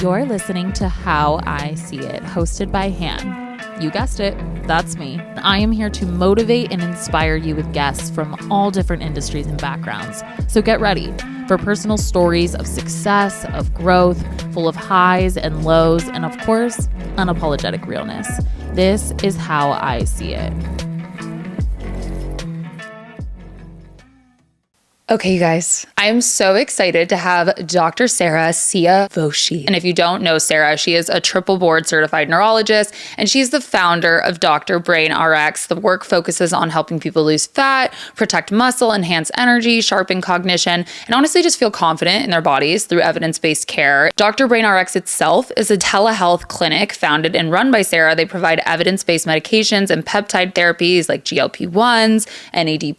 You're listening to How I See It, hosted by Han. You guessed it, that's me. I am here to motivate and inspire you with guests from all different industries and backgrounds. So get ready for personal stories of success, of growth, full of highs and lows, and of course, unapologetic realness. This is How I See It. Okay, you guys, I am so excited to have Dr. Sara Siavoshi. And if you don't know Sara, she is a triple board certified neurologist, and she's the founder of Dr. Brain RX. The work focuses on helping people lose fat, protect muscle, enhance energy, sharpen cognition, and honestly just feel confident in their bodies through evidence-based care. Dr. Brain RX itself is a telehealth clinic founded and run by Sara. They provide evidence-based medications and peptide therapies like GLP-1s, NAD+,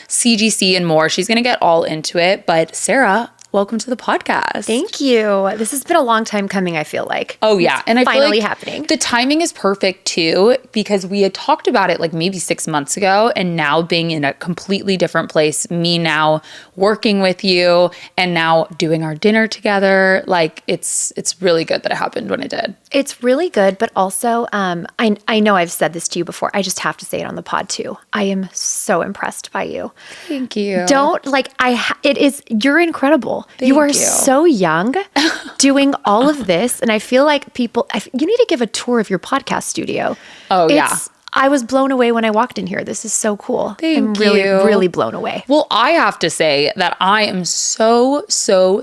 CGC, and more. She's going to get all into it, but Sara, welcome to the podcast. Thank you. This has been a long time coming, I feel like. Oh yeah. And I finally feel like happening. The timing is perfect too, because we had talked about it like maybe 6 months ago, and now being in a completely different place, me now working with you and now doing our dinner together, like it's really good that it happened when it did. It's really good, but also I know I've said this to you before. I just have to say it on the pod too. I am so impressed by you. Thank you. You're incredible. You are so young doing all of this. And I feel like you need to give a tour of your podcast studio. Oh, yeah. I was blown away when I walked in here. This is so cool. Thank you. Really, really blown away. Well, I have to say that I am so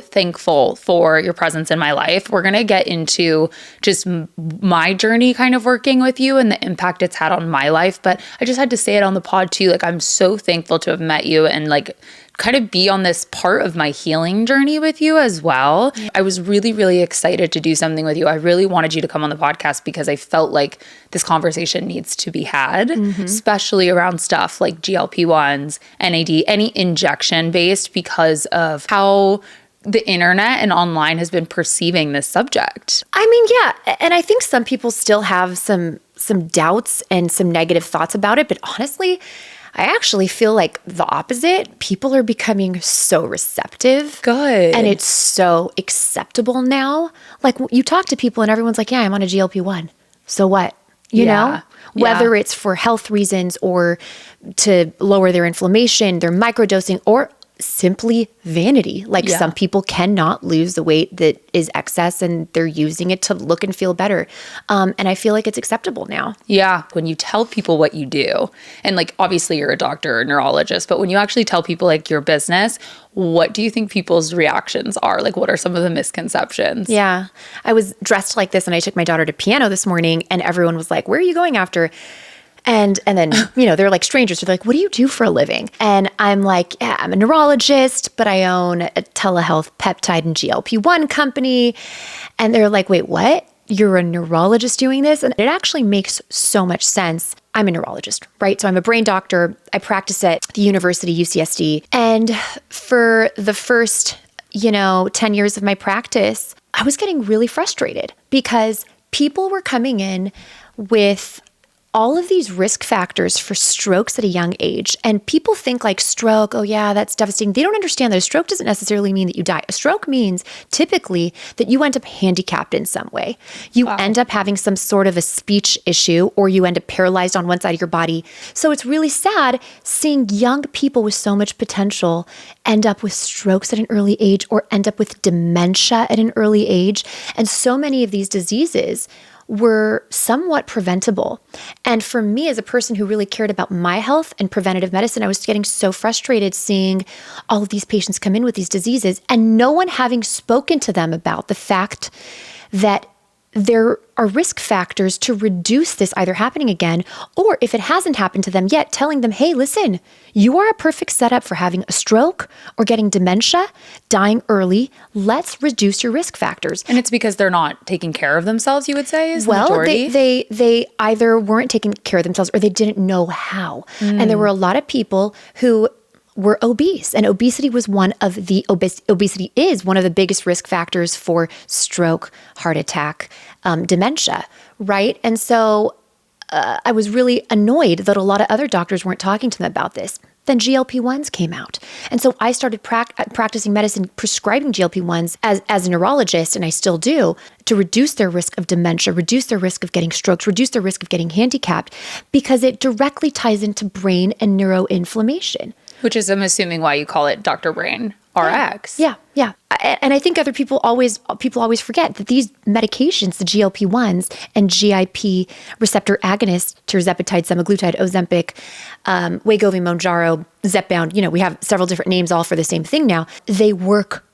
thankful for your presence in my life. We're going to get into just my journey kind of working with you and the impact it's had on my life. But I just had to say it on the pod too. Like, I'm so thankful to have met you and like kind of be on this part of my healing journey with you as well. Yeah. I was really, really excited to do something with you. I really wanted you to come on the podcast because I felt like this conversation needs to be had, especially around stuff like GLP-1s, NAD, any injection based, because of how the internet and online has been perceiving this subject. I mean, yeah. And I think some people still have some doubts and some negative thoughts about it. But honestly, I actually feel like the opposite. People are becoming so receptive. Good. And it's so acceptable now. Like, you talk to people and everyone's like, yeah, I'm on a GLP-1. So what? You know? Whether it's for health reasons or to lower their inflammation, their microdosing, or simply vanity. Like, some people cannot lose the weight that is excess and they're using it to look and feel better. And I feel like it's acceptable now. Yeah. When you tell people what you do, and like, obviously you're a doctor or a neurologist, but when you actually tell people like your business, what do you think people's reactions are? Like, what are some of the misconceptions? Yeah. I was dressed like this and I took my daughter to piano this morning and everyone was like, where are you going after? And then, they're like strangers. So they're like, what do you do for a living? And I'm like, yeah, I'm a neurologist, but I own a telehealth peptide and GLP-1 company. And they're like, wait, what? You're a neurologist doing this? And it actually makes so much sense. I'm a neurologist, right? So I'm a brain doctor. I practice at the university, UCSD. And for the first, 10 years of my practice, I was getting really frustrated because people were coming in with all of these risk factors for strokes at a young age. And people think like stroke, oh yeah, that's devastating. They don't understand that a stroke doesn't necessarily mean that you die. A stroke means typically that you end up handicapped in some way. You end up having some sort of a speech issue, or you end up paralyzed on one side of your body. So it's really sad seeing young people with so much potential end up with strokes at an early age or end up with dementia at an early age. And so many of these diseases were somewhat preventable. And for me, as a person who really cared about my health and preventative medicine, I was getting so frustrated seeing all of these patients come in with these diseases and no one having spoken to them about the fact that there are risk factors to reduce this either happening again, or if it hasn't happened to them yet, telling them, hey, listen, you are a perfect setup for having a stroke or getting dementia, dying early. Let's reduce your risk factors. And it's because they're not taking care of themselves, you would say, is the majority? They either weren't taking care of themselves or they didn't know how. And there were a lot of people who were obese, and obesity is one of the biggest risk factors for stroke, heart attack, dementia, right? And so I was really annoyed that a lot of other doctors weren't talking to them about this. then GLP-1s came out. And so I started practicing medicine, prescribing GLP-1s as a neurologist, and I still do, to reduce their risk of dementia, reduce their risk of getting strokes, reduce their risk of getting handicapped, because it directly ties into brain and neuroinflammation. Which is, I'm assuming, why you call it Dr. Brain RX. Yeah. And I think people always forget that these medications, the GLP-1s and GIP receptor agonists, tirzepatide, semaglutide, Ozempic, Wegovy, Mounjaro, Zepbound, we have several different names all for the same thing now. They work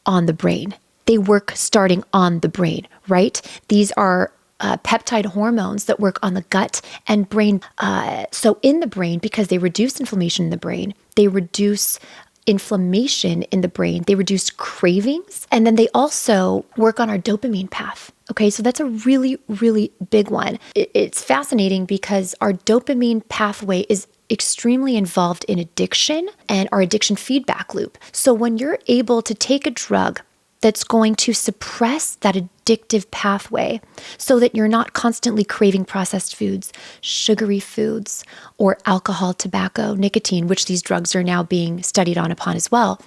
on the brain. They work starting on the brain, right? These are peptide hormones that work on the gut and brain. So in the brain, because they reduce inflammation in the brain, they reduce inflammation in the brain, they reduce cravings, and then they also work on our dopamine path. Okay, so that's a really, really big one. It's fascinating because our dopamine pathway is extremely involved in addiction and our addiction feedback loop. So when you're able to take a drug that's going to suppress that addictive pathway so that you're not constantly craving processed foods, sugary foods, or alcohol, tobacco, nicotine, which these drugs are now being studied on upon as well.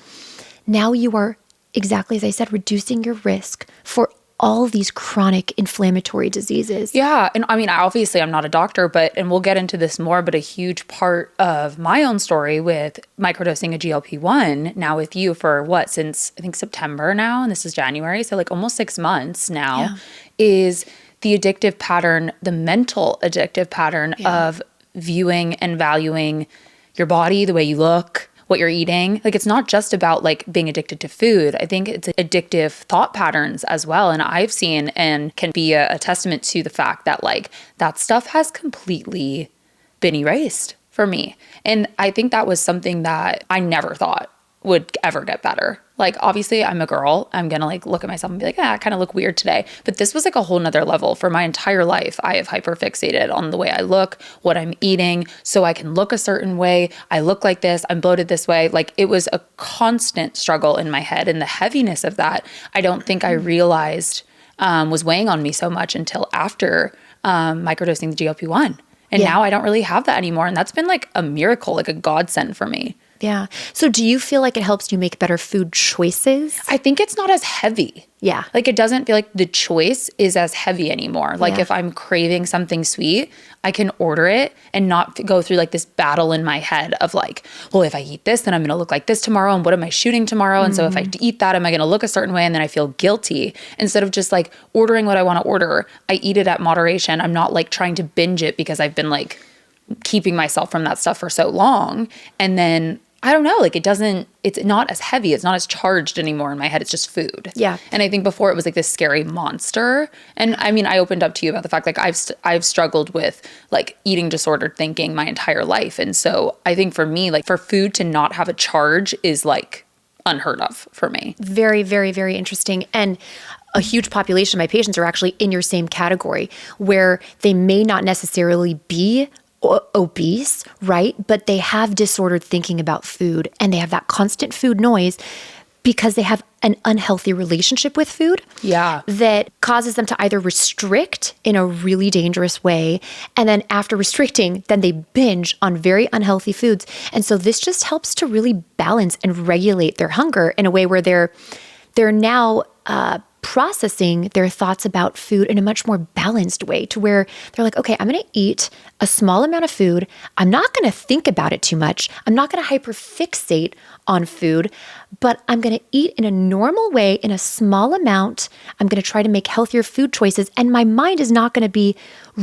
Now you are, exactly as I said, reducing your risk for all these chronic inflammatory diseases. Yeah. And I mean, obviously I'm not a doctor, and we'll get into this more, but a huge part of my own story with microdosing a GLP-1 now with you for since I think September now, and this is January. So like almost 6 months now is the addictive pattern, the mental addictive pattern of viewing and valuing your body, the way you look, what you're eating. Like, it's not just about like being addicted to food. I think it's addictive thought patterns as well. And I've seen and can be a testament to the fact that like that stuff has completely been erased for me. And I think that was something that I never thought would ever get better. Like, obviously I'm a girl. I'm going to like look at myself and be like, I kind of look weird today. But this was like a whole nother level. For my entire life, I have hyperfixated on the way I look, what I'm eating, so I can look a certain way. I look like this, I'm bloated this way. Like, it was a constant struggle in my head. And the heaviness of that, I don't think I realized was weighing on me so much until after microdosing the GLP-1. And now I don't really have that anymore. And that's been like a miracle, like a godsend for me. Yeah. So do you feel like it helps you make better food choices? I think it's not as heavy. Yeah. Like, it doesn't feel like the choice is as heavy anymore. Like, if I'm craving something sweet, I can order it and not go through like this battle in my head of like, well, if I eat this, then I'm going to look like this tomorrow. And what am I shooting tomorrow? And so if I eat that, am I going to look a certain way? And then I feel guilty. Instead of just like ordering what I want to order, I eat it at moderation. I'm not like trying to binge it because I've been like keeping myself from that stuff for so long. And then I don't know, like it's not as heavy. It's not as charged anymore in my head. It's just food. Yeah. And I think before it was like this scary monster. And I mean, I opened up to you about the fact like I've struggled with like eating disordered thinking my entire life. And so I think for me, like for food to not have a charge is like unheard of for me. Very, very, very interesting. And a huge population of my patients are actually in your same category where they may not necessarily be obese, right? But they have disordered thinking about food and they have that constant food noise because they have an unhealthy relationship with food. Yeah. That causes them to either restrict in a really dangerous way. And then after restricting, then they binge on very unhealthy foods. And so this just helps to really balance and regulate their hunger in a way where they're now processing their thoughts about food in a much more balanced way to where they're like, okay, I'm going to eat a small amount of food. I'm not going to think about it too much. I'm not going to hyperfixate on food, but I'm going to eat in a normal way in a small amount. I'm going to try to make healthier food choices. And my mind is not going to be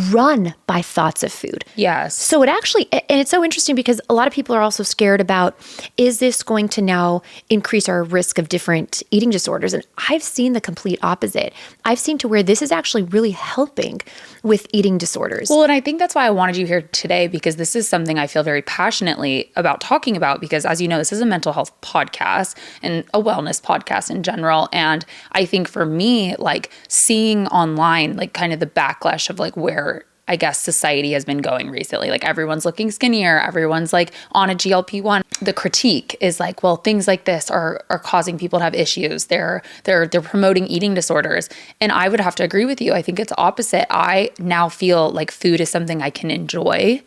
run by thoughts of food. Yes. So it actually, and it's so interesting because a lot of people are also scared about, is this going to now increase our risk of different eating disorders? And I've seen the complete opposite. I've seen to where this is actually really helping with eating disorders. Well, and I think that's why I wanted you here today, because this is something I feel very passionately about talking about, because as you know, this is a mental health podcast and a wellness podcast in general. And I think for me, like seeing online, like kind of the backlash of like where I guess society has been going recently. Like everyone's looking skinnier, everyone's like on a GLP-1. The critique is like, well, things like this are causing people to have issues. They're promoting eating disorders. And I would have to agree with you. I think it's opposite. I now feel like food is something I can enjoy.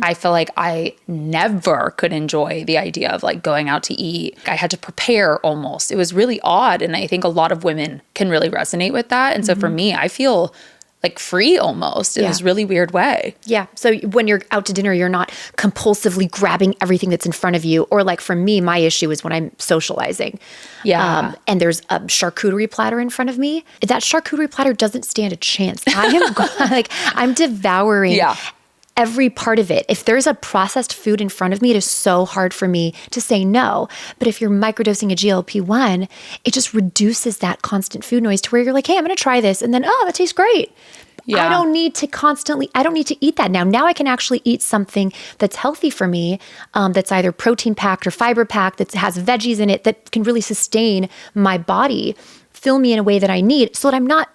I feel like I never could enjoy the idea of like going out to eat. I had to prepare almost. It was really odd. And I think a lot of women can really resonate with that. And so for me, I feel like free almost in this really weird way. Yeah. So when you're out to dinner, you're not compulsively grabbing everything that's in front of you. Or like for me, my issue is when I'm socializing. Yeah. And there's a charcuterie platter in front of me. That charcuterie platter doesn't stand a chance. I am like, I'm devouring every part of it. If there's a processed food in front of me, it is so hard for me to say no. But if you're microdosing a GLP-1, it just reduces that constant food noise to where you're like, hey, I'm going to try this. And then, oh, that tastes great. Yeah. I don't need to eat that now. Now I can actually eat something that's healthy for me, that's either protein packed or fiber packed, that has veggies in it, that can really sustain my body, fill me in a way that I need, so that I'm not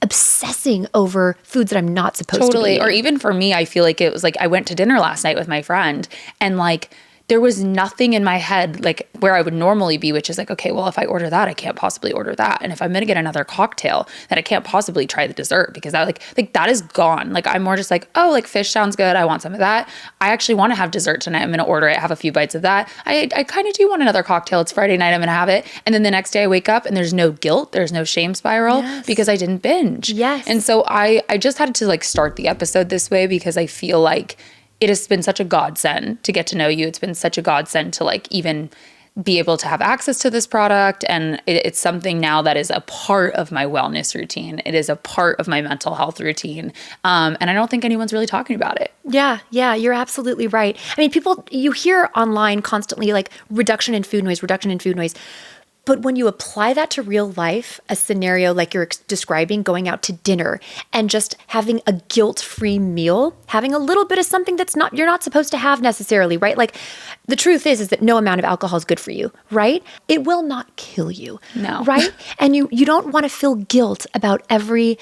obsessing over foods that I'm not supposed to be. Totally. Or even for me, I feel like it was like I went to dinner last night with my friend and like there was nothing in my head like where I would normally be, which is like, okay, well, if I order that, I can't possibly order that. And if I'm going to get another cocktail, then I can't possibly try the dessert because that like that is gone. Like I'm more just like, oh, like fish sounds good. I want some of that. I actually want to have dessert tonight. I'm going to order it, have a few bites of that. I kind of do want another cocktail. It's Friday night. I'm going to have it. And then the next day I wake up and there's no guilt. There's no shame spiral because I didn't binge. Yes. And so I just had to like start the episode this way because I feel like it has been such a godsend to get to know you. It's been such a godsend to like even be able to have access to this product. And it's something now that is a part of my wellness routine. It is a part of my mental health routine. And I don't think anyone's really talking about it. Yeah, you're absolutely right. I mean, you hear online constantly like reduction in food noise. But when you apply that to real life, a scenario like you're describing, going out to dinner and just having a guilt-free meal, having a little bit of something you're not supposed to have necessarily, right? Like the truth is that no amount of alcohol is good for you, right? It will not kill you, no, right? And you don't want to feel guilt about every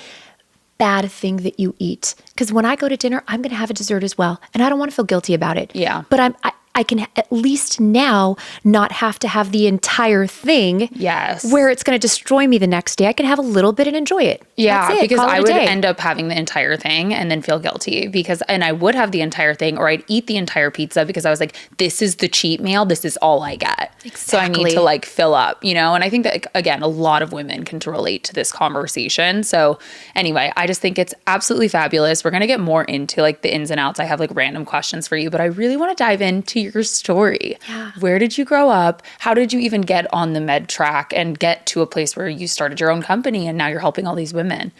bad thing that you eat. Because when I go to dinner, I'm going to have a dessert as well. And I don't want to feel guilty about it. Yeah. But I can at least now not have to have the entire thing. Yes. Where it's going to destroy me the next day. I can have a little bit and enjoy it. Yeah, That's it. because I would day. end up having the entire thing and then feel guilty and I would have the entire thing or I'd eat the entire pizza because I was like, this is the cheat meal. This is all I get. Exactly. So I need to like fill up, you know? And I think that, again, a lot of women can relate to this conversation. So anyway, I just think it's absolutely fabulous. We're going to get more into like the ins and outs. I have like random questions for you, but I really want to dive into your story. Yeah. Where did you grow up? How did you even get on the med track and get to a place where you started your own company and now you're helping all these women?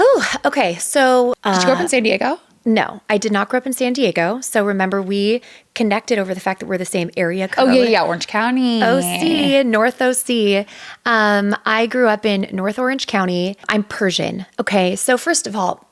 Oh, okay. So did you grow up in San Diego? No, I did not grow up in San Diego. So remember, we connected over the fact that we're the same area code. Oh, yeah, Orange County. OC, North OC. I grew up in North Orange County. I'm Persian. Okay, so first of all,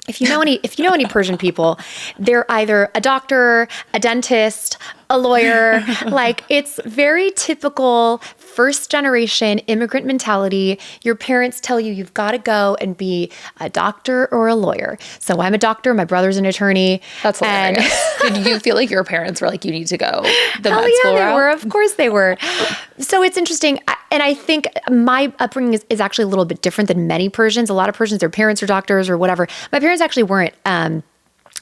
if you know any Persian people, they're either a doctor, a dentist, a lawyer. Like it's very typical first generation immigrant mentality. Your parents tell you you've got to go and be a doctor or a lawyer. So I'm a doctor. My brother's an attorney. That's hilarious. Did you feel like your parents were like, you need to go the med school they route? were. Of course they were. So it's interesting. And I think my upbringing is actually a little bit different than many Persians. A lot of Persians, their parents are doctors or whatever. My parents actually weren't.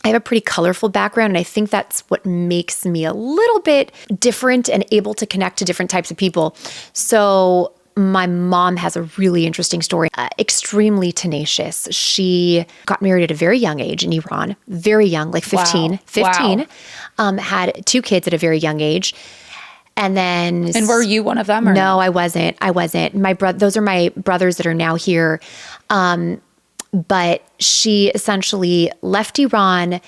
I have a pretty colorful background, and I think that's what makes me a little bit different and able to connect to different types of people. So my mom has a really interesting story, extremely tenacious. She got married at a very young age in Iran, very young, like 15. Wow. 15, had 2 kids at a very young age. And then... And were you one of them? Or no, I wasn't. Those are my brothers that are now here. But she essentially left Iran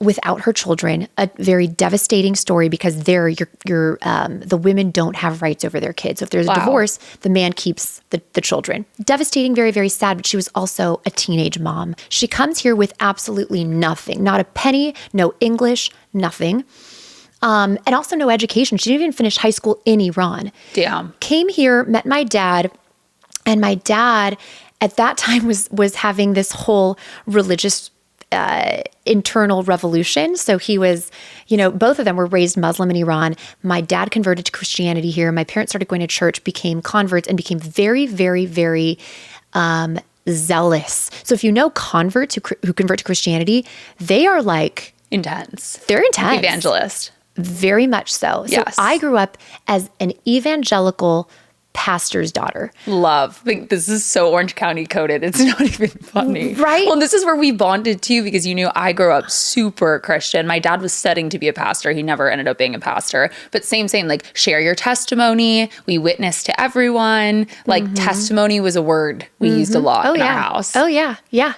without her children, a very devastating story because there the women don't have rights over their kids. So if there's a divorce, the man keeps the children. Devastating, very, very sad, but she was also a teenage mom. She comes here with absolutely nothing, not a penny, no English, nothing. And also no education. She didn't even finish high school in Iran. Damn. Came here, met my dad, and my dad at that time was having this whole religious internal revolution. So he was, both of them were raised Muslim in Iran. My dad converted to Christianity here. My parents started going to church, became converts, and became very, very, very zealous. So if you know converts who convert to Christianity, they are like intense. They're intense. Evangelist. Very much so. Yes. So I grew up as an evangelical pastor's daughter. Love. Like, this is so Orange County coded. It's not even funny. Right? Well, this is where we bonded too, because you knew I grew up super Christian. My dad was studying to be a pastor. He never ended up being a pastor. But same, like share your testimony. We witness to everyone. Like testimony was a word we used a lot in our house. Oh yeah. Yeah.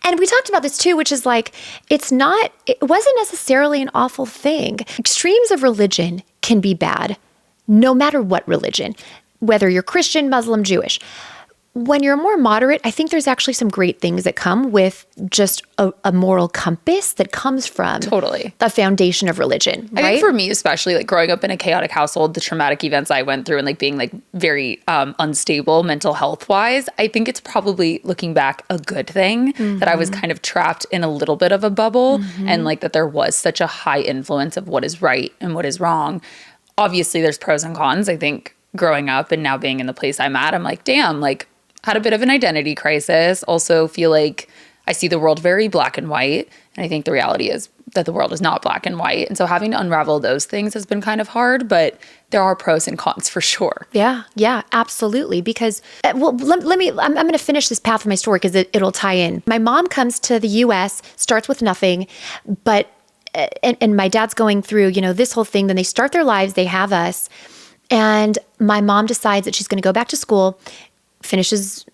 And we talked about this too, which is like, it wasn't necessarily an awful thing. Extremes of religion can be bad. No matter what religion, whether you're Christian, Muslim, Jewish. When you're more moderate, I think there's actually some great things that come with just a moral compass that comes from Totally the foundation of religion. Right? I think for me, especially like growing up in a chaotic household, the traumatic events I went through and like being like very unstable mental health wise, I think it's probably looking back a good thing that I was kind of trapped in a little bit of a bubble and like that there was such a high influence of what is right and what is wrong. Obviously, there's pros and cons. I think growing up and now being in the place I'm at, I'm like, damn, like had a bit of an identity crisis. Also feel like I see the world very black and white. And I think the reality is that the world is not black and white. And so having to unravel those things has been kind of hard, but there are pros and cons for sure. Yeah, absolutely. Because, I'm going to finish this path of my story because it'll tie in. My mom comes to the US, starts with nothing, but and my dad's going through, this whole thing. Then they start their lives, they have us. And my mom decides that she's going to go back to school, gets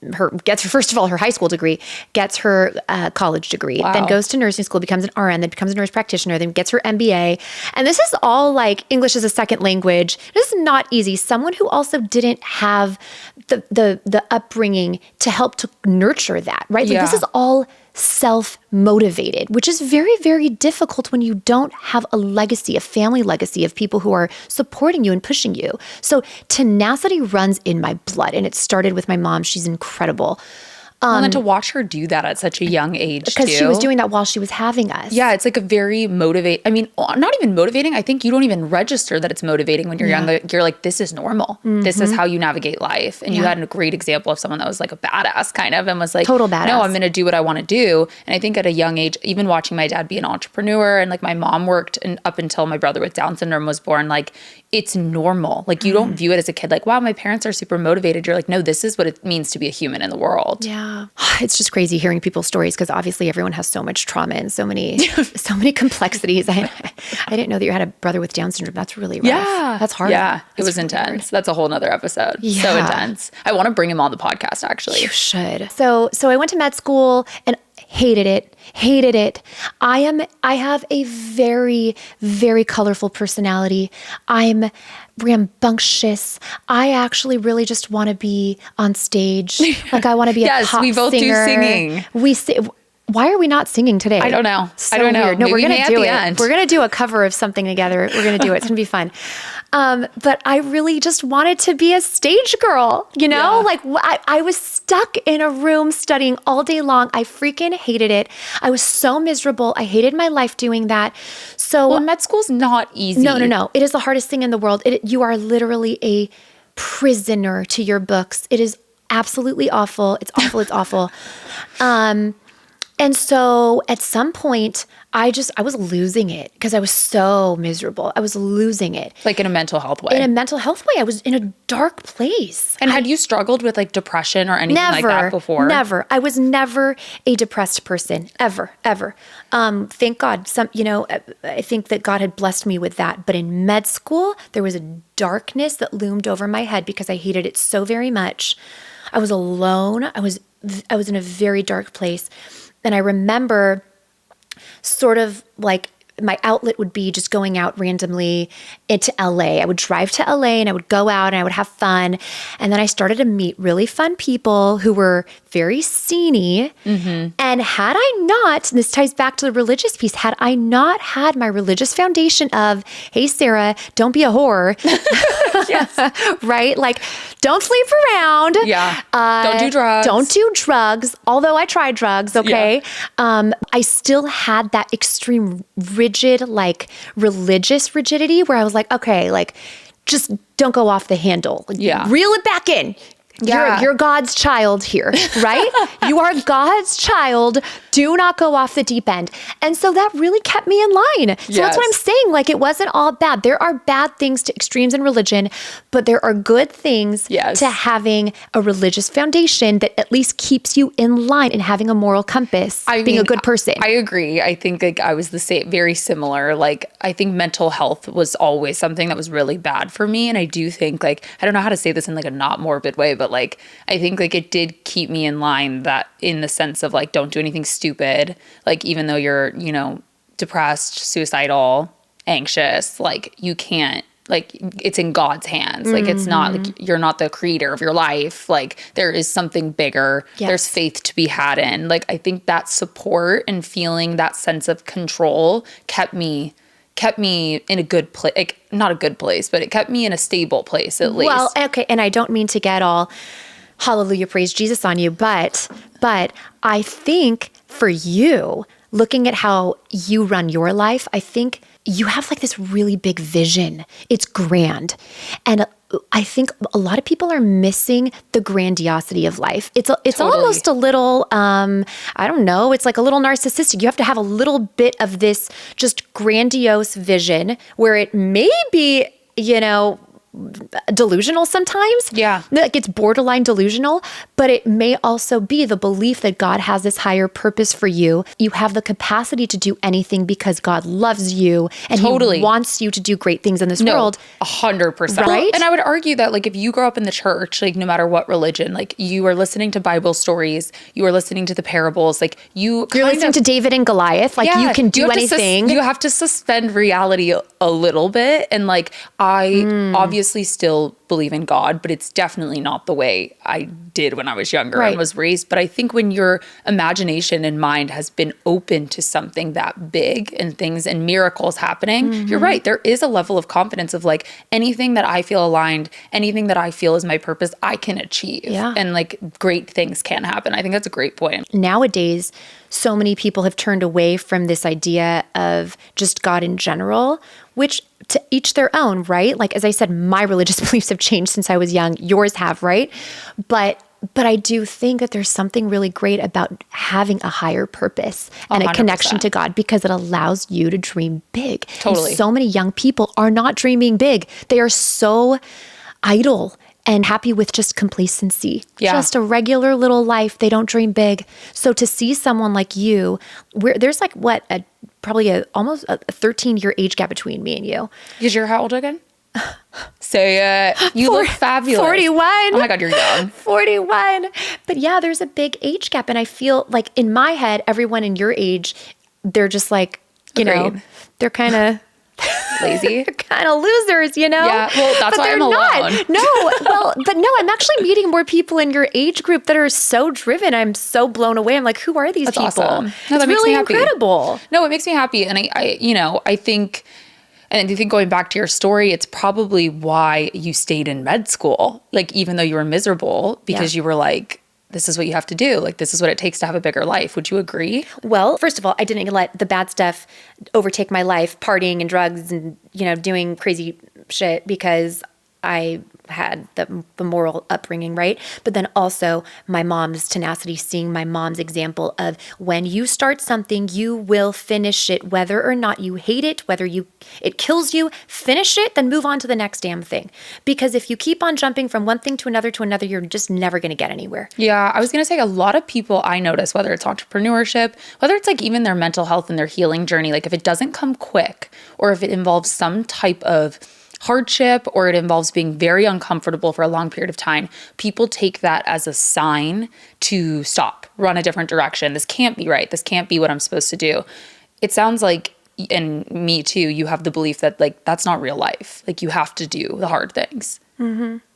her, first of all, her high school degree, gets her college degree, then goes to nursing school, becomes an RN, then becomes a nurse practitioner, then gets her MBA. And this is all like English as a second language. This is not easy. Someone who also didn't have the upbringing to help to nurture that, right? Like this is all self-motivated, which is very, very difficult when you don't have a family legacy of people who are supporting you and pushing you. So tenacity runs in my blood, and it started with my mom. She's incredible. And then to watch her do that at such a young age, because she was doing that while she was having us. Yeah, it's like a very not even motivating. I think you don't even register that it's motivating when you're young. You're like, this is normal. This is how you navigate life. And you had a great example of someone that was like a badass kind of and was like, total badass. No, I'm going to do what I want to do. And I think at a young age, even watching my dad be an entrepreneur and like my mom worked and up until my brother with Down syndrome was born, like it's normal. Like you don't view it as a kid like, wow, my parents are super motivated. You're like, no, this is what it means to be a human in the world. Yeah. It's just crazy hearing people's stories because obviously everyone has so much trauma and so many complexities. I didn't know that you had a brother with Down syndrome. That's really rough. Yeah. That's hard. Yeah. It was really intense. Hard. That's a whole nother episode. Yeah. So intense. I want to bring him on the podcast actually. You should. So I went to med school and hated it. I have a very, very colorful personality. I'm rambunctious. I actually really just want to be on stage. Like I want to be a pop singer. Yes, we both do singing. Why are we not singing today? I don't know. So I don't know. Weird. No, we're going to do it. End. We're going to do a cover of something together. We're going to do it. It's going to be fun. But I really just wanted to be a stage girl, Like I was stuck in a room studying all day long. I freaking hated it. I was so miserable. I hated my life doing that. So med school's not easy. No. It is the hardest thing in the world. You are literally a prisoner to your books. It is absolutely awful. It's awful. And so at some point, I was losing it because I was so miserable. I was losing it. Like in a mental health way? In a mental health way. I was in a dark place. And had you struggled with like depression or anything like that before? Never. I was never a depressed person. Ever. Thank God. I think that God had blessed me with that. But in med school, there was a darkness that loomed over my head because I hated it so very much. I was alone. I was in a very dark place. And I remember sort of like my outlet would be just going out randomly into LA. I would drive to LA and I would go out and I would have fun. And then I started to meet really fun people who were very sceney. And had I not, and this ties back to the religious piece, had I not had my religious foundation of, hey, Sarah, don't be a whore. Right? Like, don't sleep around. Don't do drugs. Don't do drugs. Although I tried drugs, okay? I still had that extreme rigid, like religious rigidity where I was like, okay, like just don't go off the handle. Like, reel it back in. You're God's child here, right? You are God's child. Do not go off the deep end. And so that really kept me in line. So that's what I'm saying. Like, it wasn't all bad. There are bad things to extremes in religion, but there are good things to having a religious foundation that at least keeps you in line and having a moral compass, being a good person. I agree. I think like I was the same, very similar. Like, I think mental health was always something that was really bad for me. And I do think like, I don't know how to say this in like a not morbid way, but like, I think like it did keep me in line, that in the sense of like, don't do anything stupid. Like, even though you're, you know, depressed, suicidal, anxious, like you can't, like it's in God's hands. Like it's not like you're not the creator of your life. Like there is something bigger. There's faith to be had in. Like, I think that support and feeling that sense of control kept me in a good place, like not a good place, but it kept me in a stable place at least. Well, okay. And I don't mean to get all hallelujah, praise Jesus on you, but I think for you, looking at how you run your life, I think you have like this really big vision. It's grand. And I think a lot of people are missing the grandiosity of life. It's almost a little, I don't know, it's like a little narcissistic. You have to have a little bit of this just grandiose vision where it may be, you know, delusional sometimes. Like it's borderline delusional, but it may also be the belief that God has this higher purpose for you. You have the capacity to do anything because God loves you and He wants you to do great things in this world. 100%. Right? And I would argue that like if you grow up in the church, like no matter what religion, like you are listening to Bible stories, you are listening to the parables, like you're listening to David and Goliath, like you can do anything. You have to suspend reality a little bit. And like I obviously still believe in God, but it's definitely not the way I did when I was younger and was raised. But I think when your imagination and mind has been open to something that big and things and miracles happening, you're right. There is a level of confidence of like anything that I feel aligned, anything that I feel is my purpose, I can achieve. And like great things can happen. I think that's a great point. Nowadays, so many people have turned away from this idea of just God in general, which to each their own, right? Like, as I said, my religious beliefs have changed since I was young. Yours have, right? But I do think that there's something really great about having a higher purpose and 100%. A connection to God, because it allows you to dream big. Totally. And so many young people are not dreaming big. They are so idle and happy with just complacency. Just a regular little life. They don't dream big. So to see someone like you, where there's like probably almost a 13-year age gap between me and you. Because you're how old again? So you look fabulous. 41. Oh my God, you're young. 41. But yeah, there's a big age gap. And I feel like in my head, everyone in your age, they're just like, you know, they're kind of lazy. They're kind of losers, you know? Yeah, well, that's why I'm alone. No, I'm actually meeting more people in your age group that are so driven. I'm so blown away. I'm like, who are these people? Awesome. No, it's really incredible. No, it makes me happy. And I think going back to your story, it's probably why you stayed in med school. Like, even though you were miserable, because you were like, this is what you have to do. Like, this is what it takes to have a bigger life. Would you agree? Well, first of all, I didn't let the bad stuff overtake my life, partying and drugs and, doing crazy shit, because I had the moral upbringing, right? But then also my mom's tenacity, seeing my mom's example of when you start something, you will finish it, whether or not you hate it, whether it kills you, finish it, then move on to the next damn thing. Because if you keep on jumping from one thing to another, you're just never going to get anywhere. Yeah, I was going to say a lot of people I notice, whether it's entrepreneurship, whether it's like even their mental health and their healing journey, like if it doesn't come quick or if it involves some type of hardship or it involves being very uncomfortable for a long period of time, people take that as a sign to stop, run a different direction. This can't be right. This can't be what I'm supposed to do. It sounds like and me too, you have the belief that like, that's not real life. Like you have to do the hard things.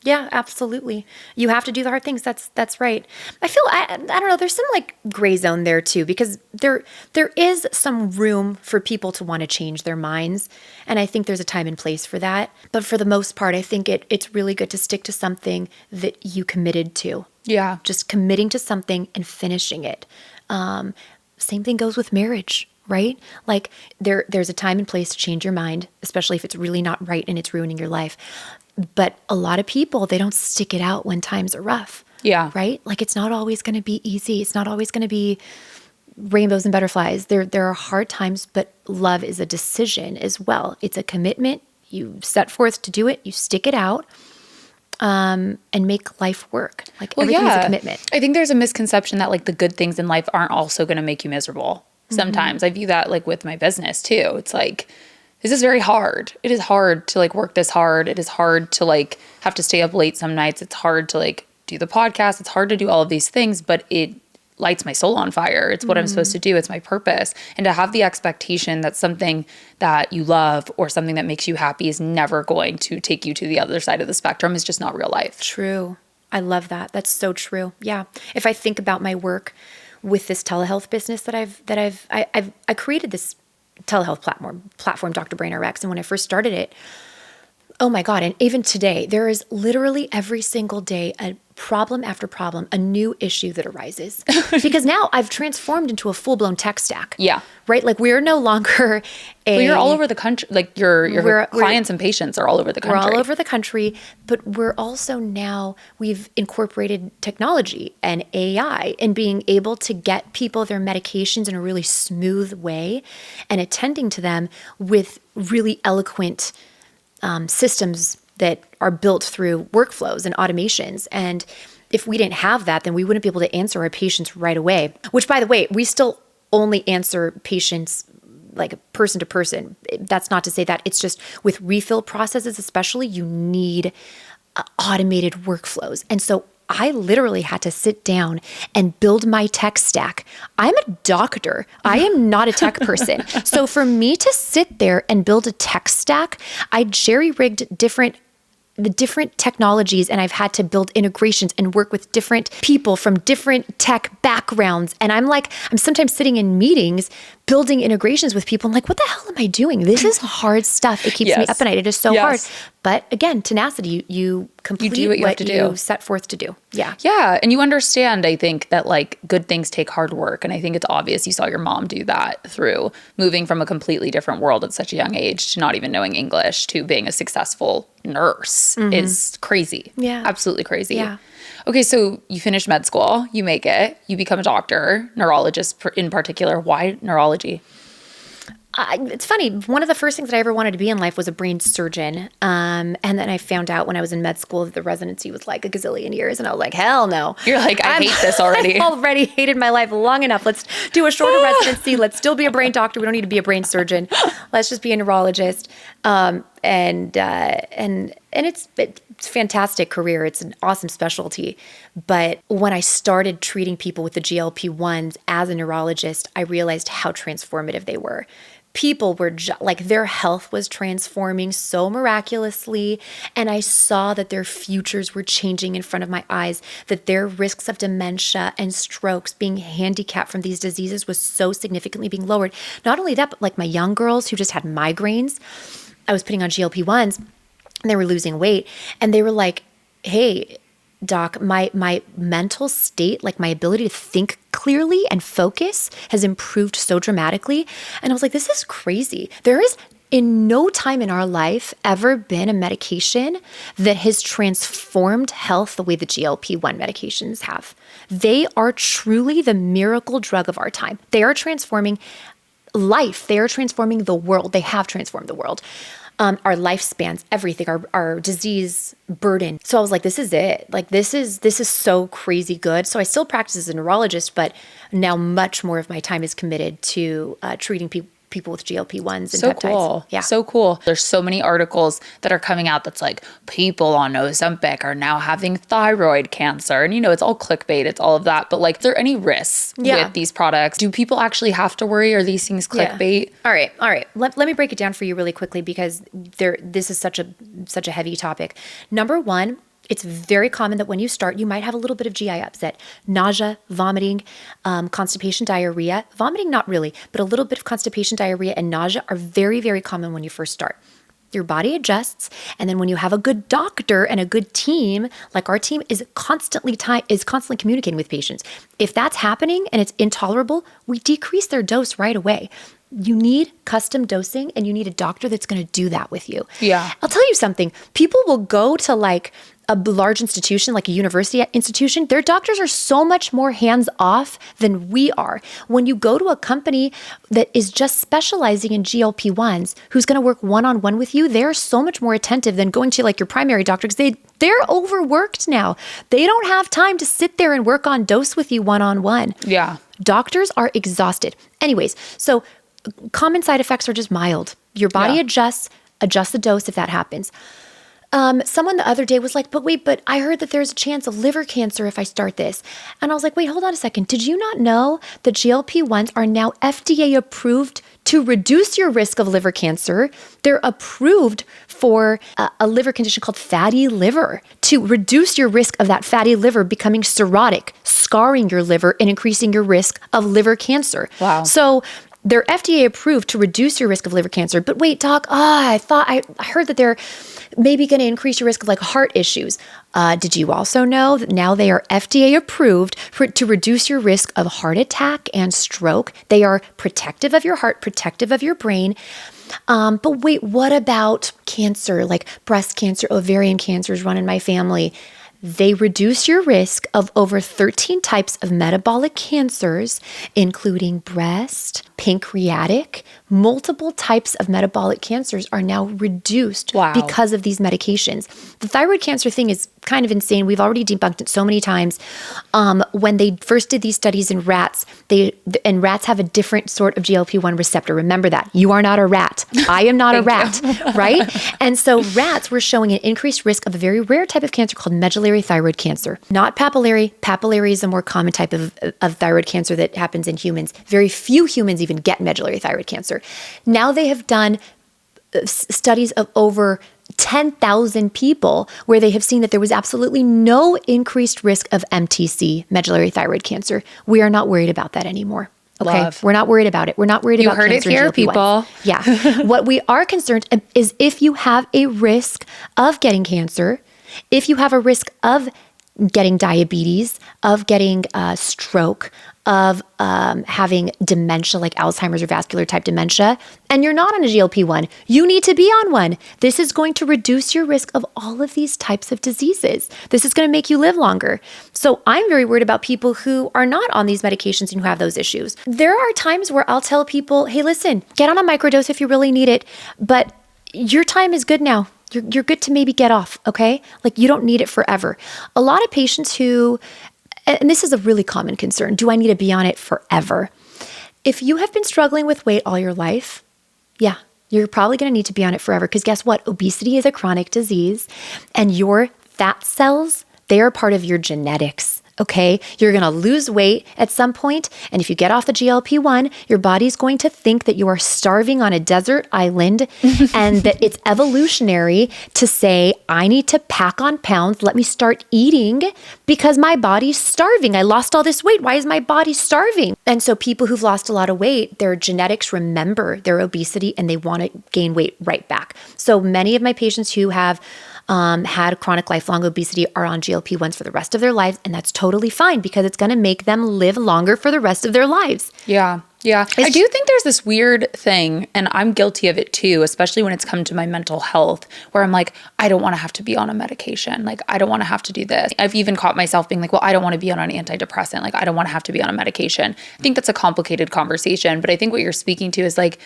Yeah, absolutely. You have to do the hard things. That's right. I feel I don't know. There's some like gray zone there too, because there is some room for people to want to change their minds, and I think there's a time and place for that. But for the most part, I think it's really good to stick to something that you committed to. Yeah, Just committing to something and finishing it. Same thing goes with marriage, right? Like there's a time and place to change your mind, especially if it's really not right and it's ruining your life. But a lot of people, they don't stick it out when times are rough. Yeah. Right? Like it's not always going to be easy. It's not always going to be rainbows and butterflies. There are hard times, but love is a decision as well. It's a commitment. You set forth to do it. You stick it out. And make life work. Like everything is a commitment. I think there's a misconception that like the good things in life aren't also going to make you miserable. Sometimes I view that like with my business too. It's like, this is very hard. It is hard to like work this hard. It is hard to like have to stay up late some nights. It's hard to like do the podcast. It's hard to do all of these things, but it lights my soul on fire. It's what I'm supposed to do. It's my purpose. And to have the expectation that something that you love or something that makes you happy is never going to take you to the other side of the spectrum is just not real life. True. I love that. That's so true. Yeah. If I think about my work with this telehealth business that I created this telehealth platform, Dr. Brain RX. And when I first started it, oh my God. And even today, there is literally every single day a problem after problem, a new issue that arises. Because now I've transformed into a full-blown tech stack. Yeah. Right? Like we're no longer you're all over the country. Like your clients and patients are all over the country. We're all over the country, but we're also now, we've incorporated technology and AI and being able to get people their medications in a really smooth way and attending to them with really eloquent systems that are built through workflows and automations. And if we didn't have that, then we wouldn't be able to answer our patients right away, which by the way, we still only answer patients like person to person. That's not to say that. It's just with refill processes, especially, you need automated workflows. And so I literally had to sit down and build my tech stack. I'm a doctor. I am not a tech person. So for me to sit there and build a tech stack, I jerry-rigged the different technologies, and I've had to build integrations and work with different people from different tech backgrounds. And I'm sometimes sitting in meetings building integrations with people. I'm like, what the hell am I doing? This is hard stuff. It keeps me up at night. It is so hard. But again, tenacity, you complete you do what you have to do. Set forth to do. Yeah. Yeah. And you understand, I think, that like good things take hard work. And I think it's obvious you saw your mom do that through moving from a completely different world at such a young age to not even knowing English to being a successful nurse is crazy. Yeah. Absolutely crazy. Yeah. Okay, so you finish med school, you make it, you become a doctor, neurologist in particular. Why neurology? It's funny. One of the first things that I ever wanted to be in life was a brain surgeon. And then I found out when I was in med school that the residency was like a gazillion years. And I was like, hell no. You're like, I hate this already. I've already hated my life long enough. Let's do a shorter residency. Let's still be a brain doctor. We don't need to be a brain surgeon. Let's just be a neurologist. And it's a fantastic career. It's an awesome specialty. But when I started treating people with the GLP-1s as a neurologist, I realized how transformative they were. People were like, their health was transforming so miraculously. And I saw that their futures were changing in front of my eyes, that their risks of dementia and strokes, being handicapped from these diseases, was so significantly being lowered. Not only that, but like my young girls who just had migraines, I was putting on GLP-1s and they were losing weight. And they were like, hey, doc, my mental state, like my ability to think clearly and focus, has improved so dramatically. And I was like, this is crazy. There is in no time in our life ever been a medication that has transformed health the way the GLP-1 medications have. They are truly the miracle drug of our time. They are transforming life. They are transforming the world. They have transformed the world. Our lifespans, everything, our disease burden. So I was like, this is it. Like, this is so crazy good. So I still practice as a neurologist, but now much more of my time is committed to treating people with GLP-1s and So peptides. cool. Yeah. So cool. There's so many articles that are coming out that's like people on Ozempic are now having thyroid cancer. And, it's all clickbait. It's all of that. But like, are there any risks with these products? Do people actually have to worry? Are these things clickbait? Yeah. All right. Let me break it down for you really quickly because this is such a heavy topic. Number one, it's very common that when you start, you might have a little bit of GI upset, nausea, vomiting, constipation, diarrhea. Vomiting, not really, but a little bit of constipation, diarrhea, and nausea are very, very common when you first start. Your body adjusts, and then when you have a good doctor and a good team, like our team is constantly communicating with patients. If that's happening and it's intolerable, we decrease their dose right away. You need custom dosing, and you need a doctor that's going to do that with you. Yeah. I'll tell you something. People will go to like a large institution, like a university institution. Their doctors are so much more hands-off than we are. When you go to a company that is just specializing in GLP-1s, who's going to work one-on-one with you, they're so much more attentive than going to like your primary doctor because they're overworked now. They don't have time to sit there and work on dose with you one-on-one. Yeah. Doctors are exhausted. Anyways, so common side effects are just mild. Your body adjusts the dose if that happens. Someone the other day was like, but I heard that there's a chance of liver cancer if I start this. And I was like, wait, hold on a second. Did you not know that GLP-1s are now FDA approved to reduce your risk of liver cancer? They're approved for a liver condition called fatty liver to reduce your risk of that fatty liver becoming cirrhotic, scarring your liver and increasing your risk of liver cancer. Wow. So they're FDA approved to reduce your risk of liver cancer. But wait, doc, I heard that they're maybe going to increase your risk of like heart issues. Did you also know that now they are FDA approved to reduce your risk of heart attack and stroke? They are protective of your heart, protective of your brain. But wait, what about cancer, like breast cancer, ovarian cancers run in my family? They reduce your risk of over 13 types of metabolic cancers, including breast, pancreatic. Multiple types of metabolic cancers are now reduced because of these medications. The thyroid cancer thing is kind of insane. We've already debunked it so many times. When they first did these studies in rats, and rats have a different sort of GLP-1 receptor. Remember that. You are not a rat. I am not a rat, right? And so rats were showing an increased risk of a very rare type of cancer called medullary thyroid cancer. Not papillary. Papillary is a more common type of thyroid cancer that happens in humans. Very few humans even get medullary thyroid cancer. Now they have done studies of over 10,000 people where they have seen that there was absolutely no increased risk of MTC, medullary thyroid cancer. We are not worried about that anymore. Okay. Love. We're not worried about it. We're not worried about cancer. You heard it here, people. Yeah. What we are concerned is if you have a risk of getting cancer, if you have a risk of getting diabetes, of getting stroke, of having dementia like Alzheimer's or vascular type dementia, and you're not on a GLP-1, you need to be on one. This is going to reduce your risk of all of these types of diseases. This is going to make you live longer. So I'm very worried about people who are not on these medications and who have those issues. There are times where I'll tell people, hey, listen, get on a microdose if you really need it, but your time is good now. You're good to maybe get off, okay? Like you don't need it forever. A lot of patients who, and this is a really common concern, do I need to be on it forever? If you have been struggling with weight all your life, yeah, you're probably going to need to be on it forever because guess what? Obesity is a chronic disease and your fat cells, they are part of your genetics. Okay, you're going to lose weight at some point, and if you get off the GLP-1, your body's going to think that you are starving on a desert island and that it's evolutionary to say, I need to pack on pounds, let me start eating because my body's starving. I lost all this weight. Why is my body starving? And so people who've lost a lot of weight, their genetics remember their obesity and they want to gain weight right back. So many of my patients who have had chronic lifelong obesity are on GLP-1s for the rest of their lives. And that's totally fine because it's going to make them live longer for the rest of their lives. Yeah. Yeah. I do think there's this weird thing, and I'm guilty of it too, especially when it's come to my mental health, where I'm like, I don't want to have to be on a medication. Like, I don't want to have to do this. I've even caught myself being like, well, I don't want to be on an antidepressant. Like, I don't want to have to be on a medication. I think that's a complicated conversation, but I think what you're speaking to is like,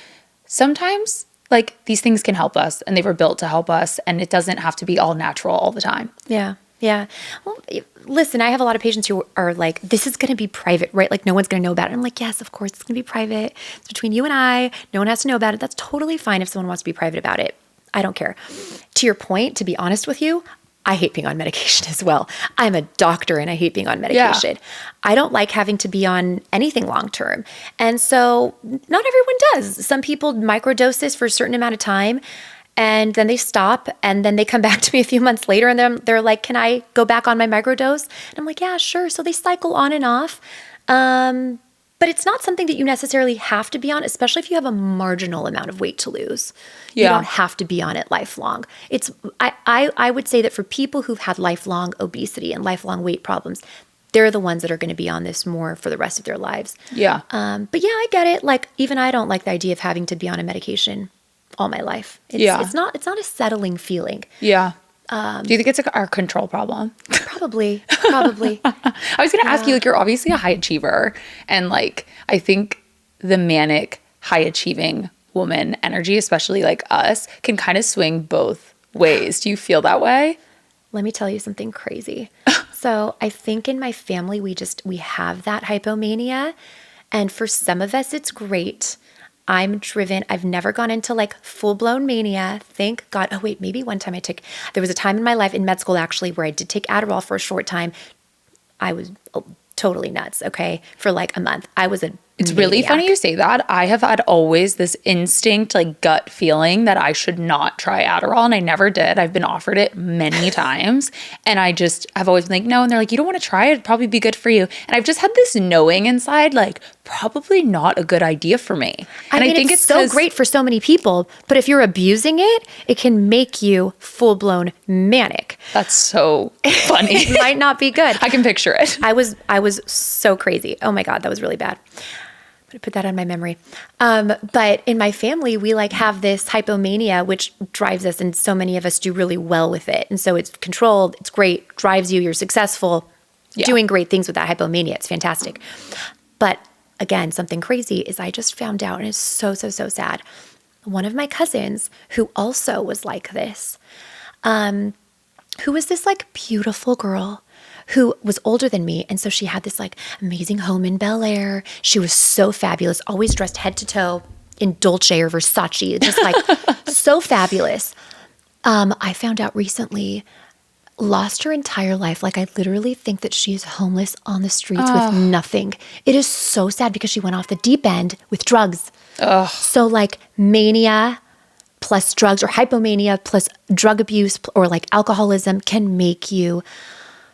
sometimes like these things can help us and they were built to help us and it doesn't have to be all natural all the time. Yeah. Yeah. Well, listen, I have a lot of patients who are like, this is going to be private, right? Like no one's going to know about it. I'm like, yes, of course it's going to be private. It's between you and I. No one has to know about it. That's totally fine if someone wants to be private about it. I don't care. To your point, to be honest with you, I hate being on medication as well. I'm a doctor and I hate being on medication. Yeah. I don't like having to be on anything long-term. And so not everyone does. Some people microdose this for a certain amount of time and then they stop and then they come back to me a few months later and they're like, can I go back on my microdose? And I'm like, yeah, sure. So they cycle on and off. But it's not something that you necessarily have to be on, especially if you have a marginal amount of weight to lose. Yeah. You don't have to be on it lifelong. I would say that for people who've had lifelong obesity and lifelong weight problems, they're the ones that are going to be on this more for the rest of their lives. Yeah. But yeah, I get it. Like even I don't like the idea of having to be on a medication all my life. It's not a settling feeling. Yeah. Do you think it's our control problem? Probably. I was going to ask you, like, you're obviously a high achiever. And like, I think the manic, high achieving woman energy, especially like us, can kind of swing both ways. Do you feel that way? Let me tell you something crazy. So I think in my family, we have that hypomania. And for some of us, it's great. I'm driven. I've never gone into like full-blown mania. Thank God. Oh, wait, maybe one time there was a time in my life in med school actually where I did take Adderall for a short time. I was totally nuts, okay, for like a month. I was It's really funny you say that. I have had always this instinct, like gut feeling that I should not try Adderall, and I never did. I've been offered it many times, and I've always been like, no, and they're like, you don't want to try it, it'd probably be good for you. And I've just had this knowing inside, like, probably not a good idea for me. And I think it's so great for so many people, but if you're abusing it, it can make you full-blown manic. That's so funny. It might not be good. I can picture it. I was so crazy. Oh my God, that was really bad. I'm going to put that on my memory. But in my family, we like have this hypomania, which drives us, and so many of us do really well with it. And so it's controlled, it's great, drives you, you're successful, doing great things with that hypomania. It's fantastic. But again, something crazy is I just found out, and it's so sad. One of my cousins who also was like this, who was this like beautiful girl who was older than me. And so she had this like amazing home in Bel Air. She was so fabulous, always dressed head to toe in Dolce or Versace, just like so fabulous. I found out recently, lost her entire life. Like I literally think that she is homeless on the streets with nothing. It is so sad because she went off the deep end with drugs. So like mania plus drugs, or hypomania plus drug abuse or like alcoholism can make you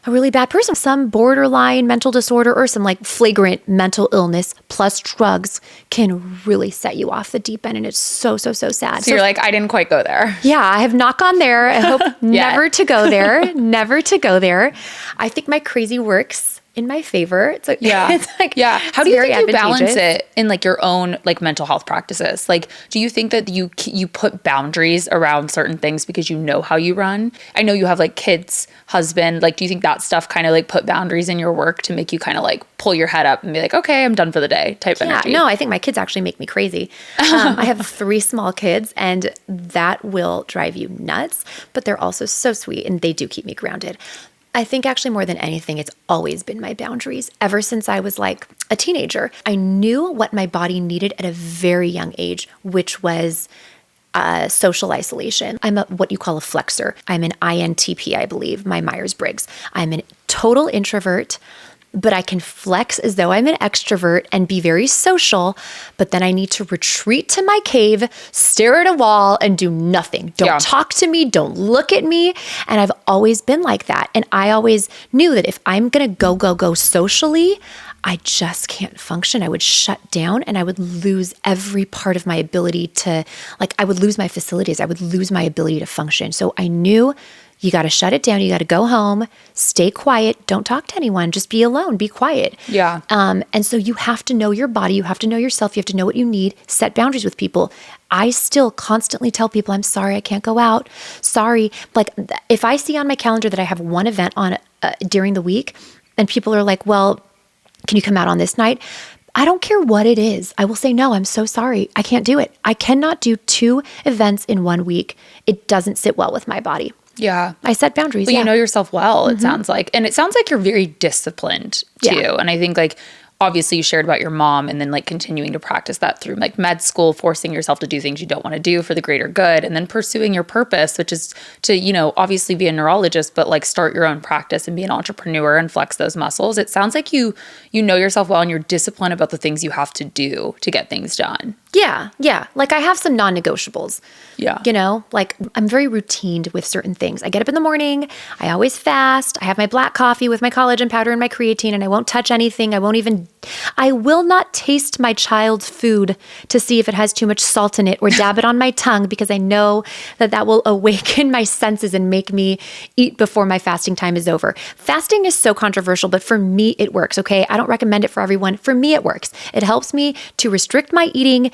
a really bad person. Some borderline mental disorder or some like flagrant mental illness plus drugs can really set you off the deep end. And it's so sad. So you're like, I didn't quite go there. Yeah, I have not gone there. I hope never to go there. Never to go there. I think my crazy works in my favor. It's like, How do you think you balance it in like your own like mental health practices? Like, do you think that you put boundaries around certain things because you know how you run? I know you have like kids, husband. Like, do you think that stuff kind of like put boundaries in your work to make you kind of like pull your head up and be like, okay, I'm done for the day type energy? No, I think my kids actually make me crazy. I have 3 small kids and that will drive you nuts, but they're also so sweet and they do keep me grounded. I think actually more than anything, it's always been my boundaries. Ever since I was like a teenager, I knew what my body needed at a very young age, which was social isolation. I'm what you call a flexor. I'm an INTP, I believe, my Myers-Briggs. I'm a total introvert, but I can flex as though I'm an extrovert and be very social, but then I need to retreat to my cave, stare at a wall, and do nothing. Don't talk to me, don't look at me. And I've always been like that. And I always knew that if I'm gonna go socially, I just can't function. I would shut down and I would lose every part of my ability to, like, I would lose my facilities. I would lose my ability to function. So I knew you got to shut it down. You got to go home, stay quiet. Don't talk to anyone. Just be alone. Be quiet. Yeah. And so you have to know your body. You have to know yourself. You have to know what you need. Set boundaries with people. I still constantly tell people, I'm sorry, I can't go out. Sorry. Like if I see on my calendar that I have one event on during the week and people are like, well, can you come out on this night? I don't care what it is. I will say, no, I'm so sorry. I can't do it. I cannot do 2 events in 1 week. It doesn't sit well with my body. Yeah. I set boundaries. But you know yourself well, it sounds like. And it sounds like you're very disciplined too. Yeah. And I think like, obviously you shared about your mom and then like continuing to practice that through like med school, forcing yourself to do things you don't want to do for the greater good, and then pursuing your purpose, which is to, you know, obviously be a neurologist, but like start your own practice and be an entrepreneur and flex those muscles. It sounds like you know yourself well and you're disciplined about the things you have to do to get things done. Yeah. Yeah. Like I have some non-negotiables. Yeah. You know, like I'm very routined with certain things. I get up in the morning. I always fast. I have my black coffee with my collagen powder and my creatine, and I won't touch anything. I will not taste my child's food to see if it has too much salt in it or dab it on my tongue, because I know that will awaken my senses and make me eat before my fasting time is over. Fasting is so controversial, but for me, it works. Okay. I don't recommend it for everyone. For me, it works. It helps me to restrict my eating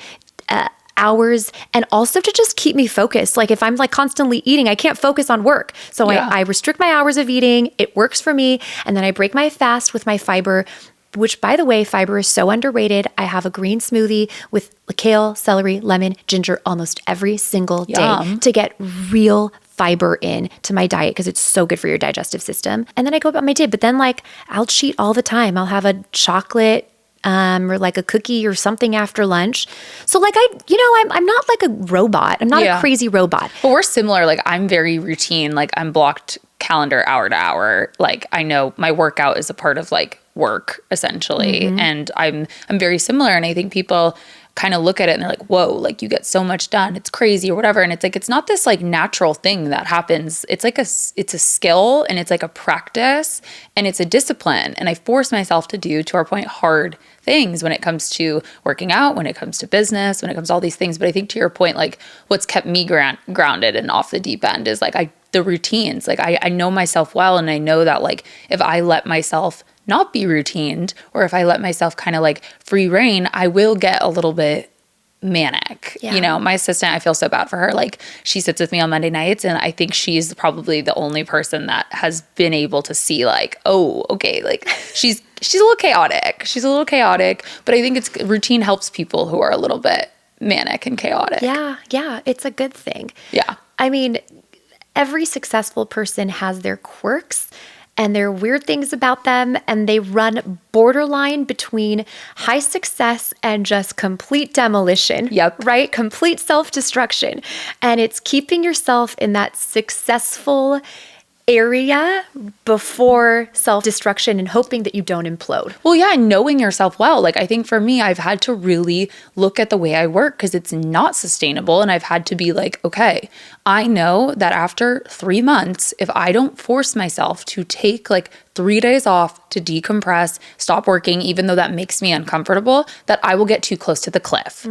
hours, and also to just keep me focused. Like if I'm like constantly eating, I can't focus on work. So I restrict my hours of eating. It works for me. And then I break my fast with my fiber, which, by the way, fiber is so underrated. I have a green smoothie with kale, celery, lemon, ginger almost every single day to get real fiber in to my diet, because it's so good for your digestive system. And then I go about my day. But then like I'll cheat all the time. I'll have a chocolate or like a cookie or something after lunch. So like I'm not like a robot. I'm not a crazy robot. But we're similar. Like I'm very routine. Like I'm blocked calendar hour to hour. Like I know my workout is a part of like work essentially. And I'm very similar. And I think people kind of look at it and they're like, whoa, like you get so much done. It's crazy or whatever. And it's like, it's not this like natural thing that happens. It's like it's a skill, and it's like a practice, and it's a discipline. And I force myself to do, to our point, hard things when it comes to working out, when it comes to business, when it comes to all these things. But I think to your point, like what's kept me grounded and off the deep end is like the routines. Like I know myself well, and I know that like if I let myself not be routined, or if I let myself kind of like free reign, I will get a little bit manic. Yeah. You know, my assistant, I feel so bad for her. Like she sits with me on Monday nights, and I think she's probably the only person that has been able to see like, oh, okay, like she's a little chaotic. She's a little chaotic, but I think routine helps people who are a little bit manic and chaotic. Yeah. Yeah. It's a good thing. Yeah. I mean, every successful person has their quirks and there are weird things about them, and they run borderline between high success and just complete demolition. Yep. Right? Complete self-destruction. And it's keeping yourself in that successful area before self-destruction and hoping that you don't implode. Well, yeah, and knowing yourself well. Like I think for me, I've had to really look at the way I work, because it's not sustainable. And I've had to be like, okay, I know that after 3 months, if I don't force myself to take like 3 days off to decompress, stop working, even though that makes me uncomfortable, that I will get too close to the cliff.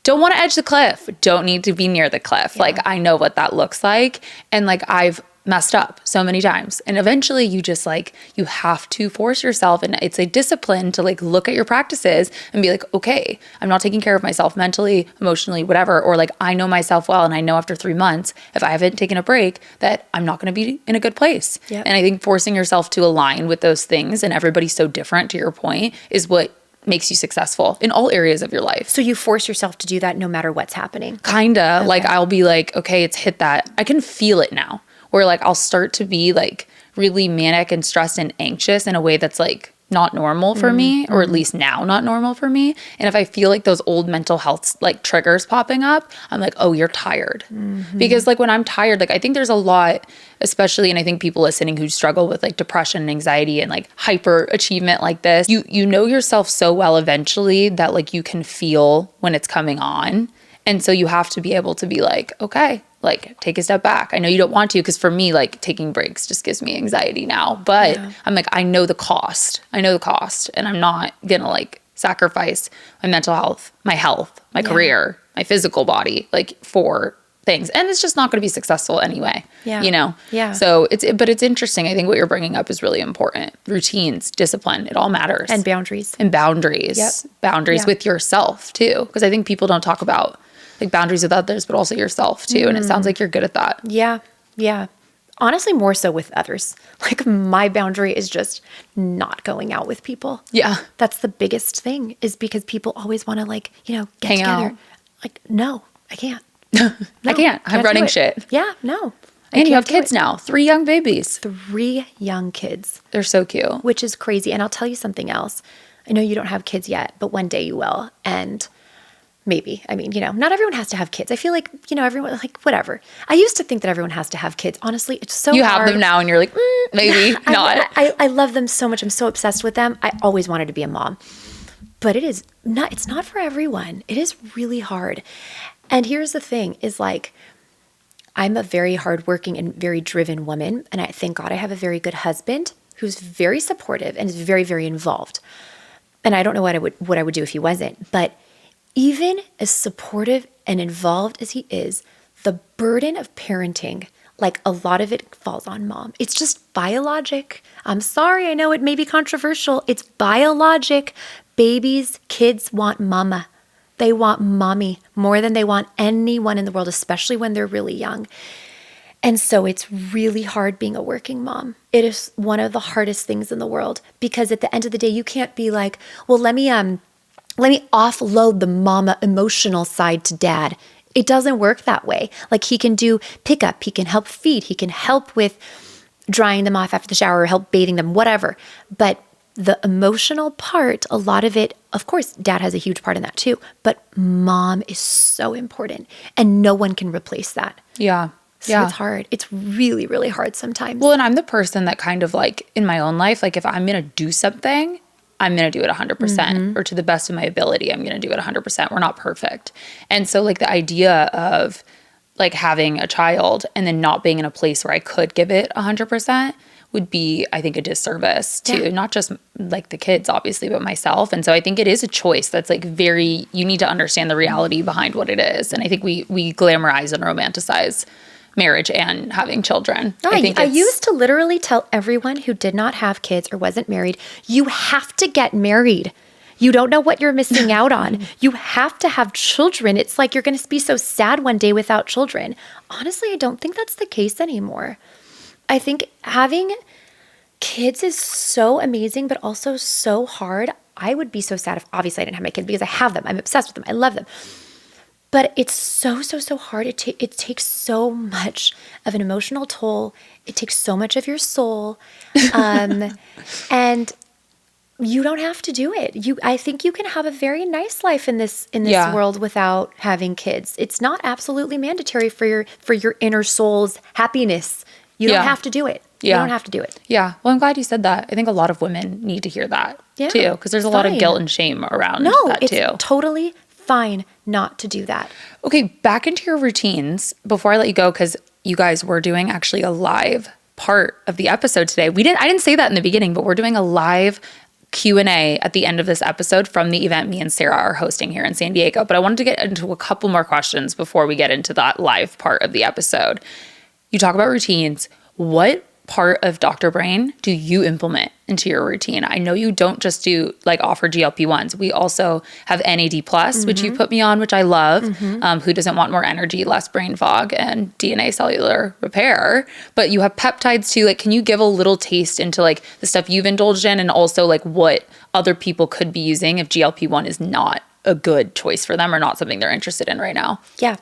Don't want to edge the cliff. Don't need to be near the cliff. Yeah. Like I know what that looks like. And like I've messed up so many times. And eventually you just like, you have to force yourself. And it's a discipline to like look at your practices and be like, okay, I'm not taking care of myself mentally, emotionally, whatever. Or like, I know myself well. And I know after 3 months, if I haven't taken a break, that I'm not going to be in a good place. Yep. And I think forcing yourself to align with those things, and everybody's so different, to your point, is what makes you successful in all areas of your life. So you force yourself to do that no matter what's happening. Kinda. Okay. Like I'll be like, okay, it's hit that. I can feel it now. Where like I'll start to be like really manic and stressed and anxious in a way that's like not normal for me, or at least now not normal for me. And if I feel like those old mental health like triggers popping up, I'm like, oh, you're tired. Because like when I'm tired, like I think there's a lot, especially, and I think people listening who struggle with like depression and anxiety and like hyper achievement like this, you know yourself so well eventually that like you can feel when it's coming on. And so you have to be able to be like, okay, like take a step back. I know you don't want to, because for me, like taking breaks just gives me anxiety now. But I'm like, I know the cost. And I'm not going to like sacrifice my mental health, my career, my physical body, like for things. And it's just not going to be successful anyway, you know? Yeah. So but it's interesting. I think what you're bringing up is really important. Routines, discipline, it all matters. And boundaries. And boundaries. Yep. Boundaries Yeah. with yourself too. Because I think people don't talk about like boundaries with others, but also yourself too. And it sounds like you're good at that. Yeah. Yeah. Honestly, more so with others. Like my boundary is just not going out with people. Yeah. That's the biggest thing, is because people always want to like, get Hang together. out. Like, no, I can't. I can't. I'm running do it. shit. Yeah, no. And you have kids now, 3 young babies. 3 young kids. They're so cute. Which is crazy. And I'll tell you something else. I know you don't have kids yet, but one day you will. And maybe, I mean, not everyone has to have kids. I feel like, everyone, like, whatever. I used to think that everyone has to have kids. Honestly, it's so hard. You have them now and you're like, maybe not. I love them so much. I'm so obsessed with them. I always wanted to be a mom. But it's not for everyone. It is really hard. And here's the thing is like, I'm a very hardworking and very driven woman. And I thank God I have a very good husband who's very supportive and is very, very involved. And I don't know what I would do if he wasn't. But even as supportive and involved as he is, the burden of parenting, like a lot of it falls on mom. It's just biologic. I'm sorry, I know it may be controversial. It's biologic. Babies, kids want mama. They want mommy more than they want anyone in the world, especially when they're really young. And so it's really hard being a working mom. It is one of the hardest things in the world because at the end of the day, you can't be like, well, let me offload the mama emotional side to dad. It doesn't work that way. Like he can do pickup, he can help feed, he can help with drying them off after the shower, or help bathing them, whatever. But the emotional part, a lot of it, of course, dad has a huge part in that too, but mom is so important and no one can replace that. Yeah. So it's hard. It's really, really hard sometimes. Well, and I'm the person that kind of like in my own life, like if I'm going to do something, I'm going to do it 100% or to the best of my ability, I'm going to do it 100%. We're not perfect. And so like the idea of like having a child and then not being in a place where I could give it 100% would be, I think, a disservice to not just like the kids, obviously, but myself. And so I think it is a choice that's like you need to understand the reality behind what it is. And I think we glamorize and romanticize marriage and having children. I used to literally tell everyone who did not have kids or wasn't married, you have to get married. You don't know what you're missing out on. You have to have children. It's like you're going to be so sad one day without children. Honestly, I don't think that's the case anymore. I think having kids is so amazing, but also so hard. I would be so sad if obviously I didn't have my kids because I have them. I'm obsessed with them. I love them. But it's so, so, so hard. It takes so much of an emotional toll. It takes so much of your soul. And you don't have to do it. I think you can have a very nice life in this world without having kids. It's not absolutely mandatory for your inner soul's happiness. You don't have to do it. You don't have to do it. Yeah. Well, I'm glad you said that. I think a lot of women need to hear that too, because there's a lot of guilt and shame around that too. No, it's totally fine not to do that. Okay, back into your routines before I let you go, because you guys were doing actually a live part of the episode today. I didn't say that in the beginning, but we're doing a live Q&A at the end of this episode from the event me and Sara are hosting here in San Diego. But I wanted to get into a couple more questions before we get into that live part of the episode. You talk about routines. What part of Dr. Brain do you implement into your routine? I know you don't just do like offer GLP-1s. We also have NAD+, which you put me on, which I love. Who doesn't want more energy, less brain fog, and DNA cellular repair? But you have peptides too. Like, can you give a little taste into like the stuff you've indulged in and also like what other people could be using if GLP-1 is not a good choice for them or not something they're interested in right now? Yeah.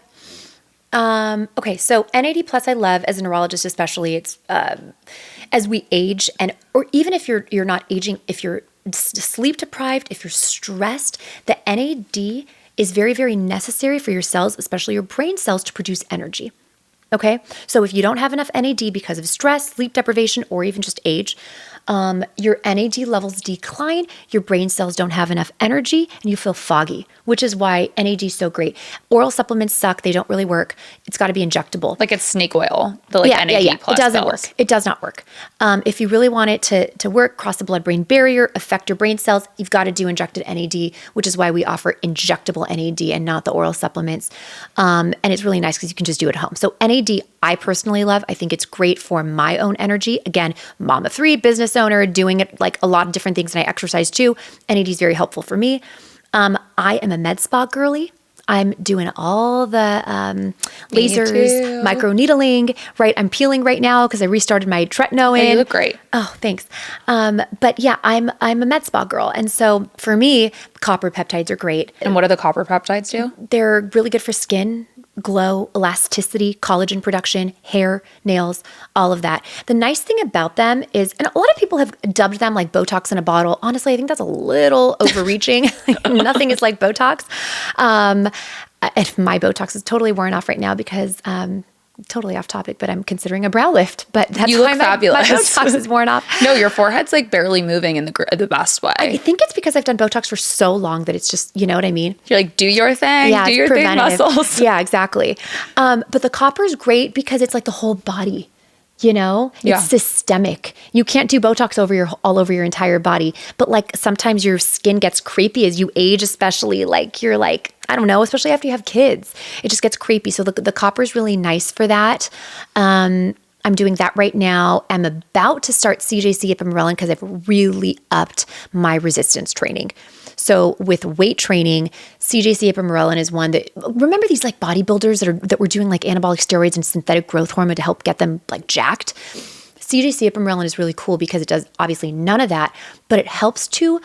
Okay, so NAD+ I love as a neurologist, especially. It's as we age, or even if you're not aging, if you're sleep deprived, if you're stressed, the NAD is very, very necessary for your cells, especially your brain cells, to produce energy. Okay, so if you don't have enough NAD because of stress, sleep deprivation, or even just age, your NAD levels decline, your brain cells don't have enough energy, and you feel foggy, which is why NAD is so great. Oral supplements suck. They don't really work. It's got to be injectable. Like it's snake oil, the like NAD+. It doesn't pills. work. It does not work. If you really want it to work, cross the blood-brain barrier, affect your brain cells, you've got to do injected NAD, which is why we offer injectable NAD and not the oral supplements. And it's really nice because you can just do it at home. So NAD, I personally love. I think it's great for my own energy. Again, mom of 3, business owner, doing it like a lot of different things, and I exercise too. NAD is very helpful for me. I am a med spa girly. I'm doing all the lasers, microneedling, right? I'm peeling right now because I restarted my tretinoin. Oh, you look great. Oh, thanks. But yeah, I'm a med spa girl. And so for me, copper peptides are great. And what do the copper peptides do? They're really good for skin glow, elasticity, collagen production, hair, nails, all of that. The nice thing about them is, and a lot of people have dubbed them like Botox in a bottle. Honestly, I think that's a little overreaching. Nothing is like Botox. And my Botox is totally worn off right now because totally off topic, but I'm considering a brow lift. But that's you look why fabulous. My Botox is worn off. No, your forehead's like barely moving in the best way. I think it's because I've done Botox for so long that it's just, you know what I mean? You're like, do your thing, Yeah, do it's your thing, preventative. muscles. Yeah, exactly. But the copper is great because it's like the whole body. You know, it's systemic. You can't do Botox all over your entire body. But like sometimes your skin gets creepy as you age, especially like you're like, I don't know, especially after you have kids, it just gets creepy. So the copper is really nice for that. I'm doing that right now. I'm about to start CJC ipamorelin because I've really upped my resistance training. So with weight training, CJC ipamorelin is one that, remember these like bodybuilders that were doing like anabolic steroids and synthetic growth hormone to help get them like jacked? CJC ipamorelin is really cool because it does obviously none of that, but it helps to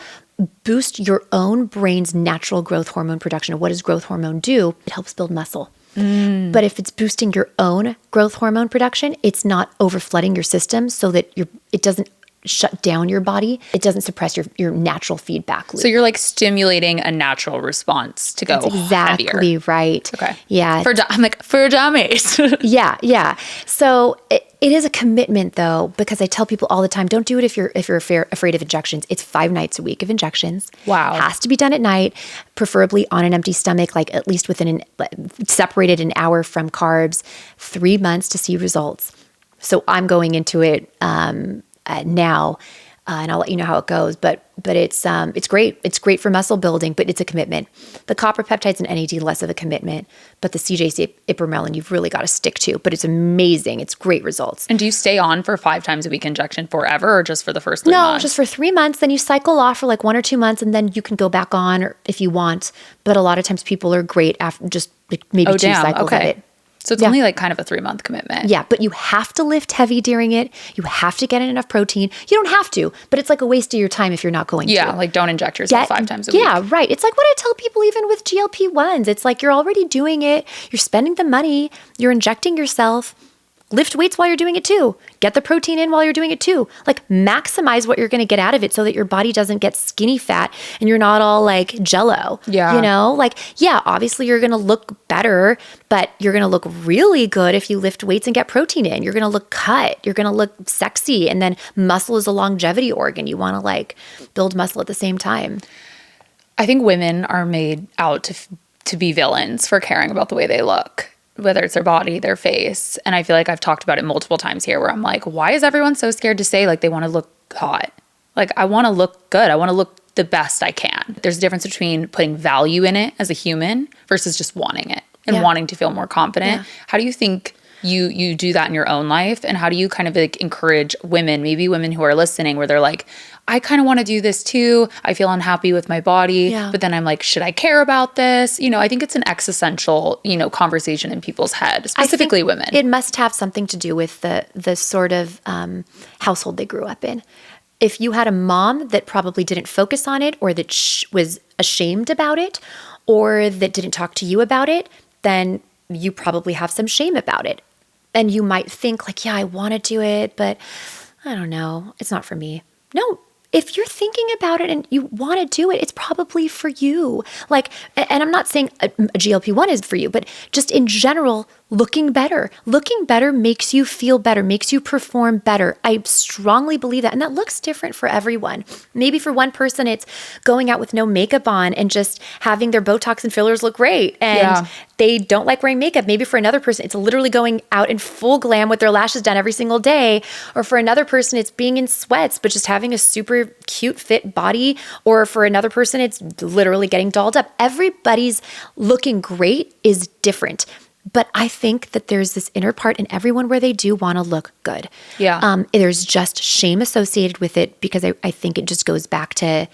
boost your own brain's natural growth hormone production. What does growth hormone do? It helps build muscle. But if it's boosting your own growth hormone production, it's not overflooding your system so that it doesn't shut down your body. It doesn't suppress your natural feedback loop. So you're like stimulating a natural response to go That's exactly heavier. Right. Okay. Yeah. I'm like, for dummies. Yeah. So it is a commitment though, because I tell people all the time, don't do it if you're afraid of injections. It's 5 nights a week of injections. Wow. Has to be done at night, preferably on an empty stomach, like at least separated an hour from carbs, 3 months to see results. So I'm going into it now, and I'll let you know how it goes. But it's great. It's great for muscle building, but it's a commitment. The copper peptides and NAD, less of a commitment, but the CJC ipamorelin, you've really got to stick to. But it's amazing. It's great results. And do you stay on for 5 times a week injection forever, or just for the first 3 months? No, just for 3 months. Then you cycle off for like 1 or 2 months, and then you can go back on or if you want. But a lot of times people are great after just like maybe 2 cycles of it. So it's only like kind of a 3-month commitment. Yeah, but you have to lift heavy during it. You have to get in enough protein. You don't have to, but it's like a waste of your time if you're not going to. Yeah, like don't inject yourself 5 times a week. Yeah, right. It's like what I tell people even with GLP-1s. It's like you're already doing it. You're spending the money. You're injecting yourself. Lift weights while you're doing it too. Get the protein in while you're doing it too. Like maximize what you're going to get out of it so that your body doesn't get skinny fat and you're not all like jello. Yeah. You know, like, yeah, obviously you're going to look better, but you're going to look really good if you lift weights and get protein in. You're going to look cut. You're going to look sexy. And then muscle is a longevity organ. You want to like build muscle at the same time. I think women are made out to be villains for caring about the way they look, whether it's their body, their face. And I feel like I've talked about it multiple times here where I'm like, why is everyone so scared to say like they want to look hot? Like I want to look good. I want to look the best I can. There's a difference between putting value in it as a human versus just wanting it and wanting to feel more confident. Yeah. How do you think you do that in your own life? And how do you kind of like encourage women, maybe women who are listening where they're like, I kind of want to do this too. I feel unhappy with my body, but then I'm like, should I care about this? You know, I think it's an existential, conversation in people's head, specifically women. It must have something to do with the sort of household they grew up in. If you had a mom that probably didn't focus on it or that was ashamed about it or that didn't talk to you about it, then you probably have some shame about it. And you might think like, yeah, I want to do it, but I don't know. It's not for me. No, if you're thinking about it and you want to do it, it's probably for you. Like, and I'm not saying a GLP-1 is for you, but just in general, looking better. Looking better makes you feel better, makes you perform better. I strongly believe that. And that looks different for everyone. Maybe for one person, it's going out with no makeup on and just having their Botox and fillers look great. And they don't like wearing makeup. Maybe for another person, it's literally going out in full glam with their lashes done every single day. Or for another person, it's being in sweats, but just having a super cute fit body. Or for another person, it's literally getting dolled up. Everybody's looking great is different. But I think that there's this inner part in everyone where they do want to look good. Yeah. There's just shame associated with it because I think it just goes back to,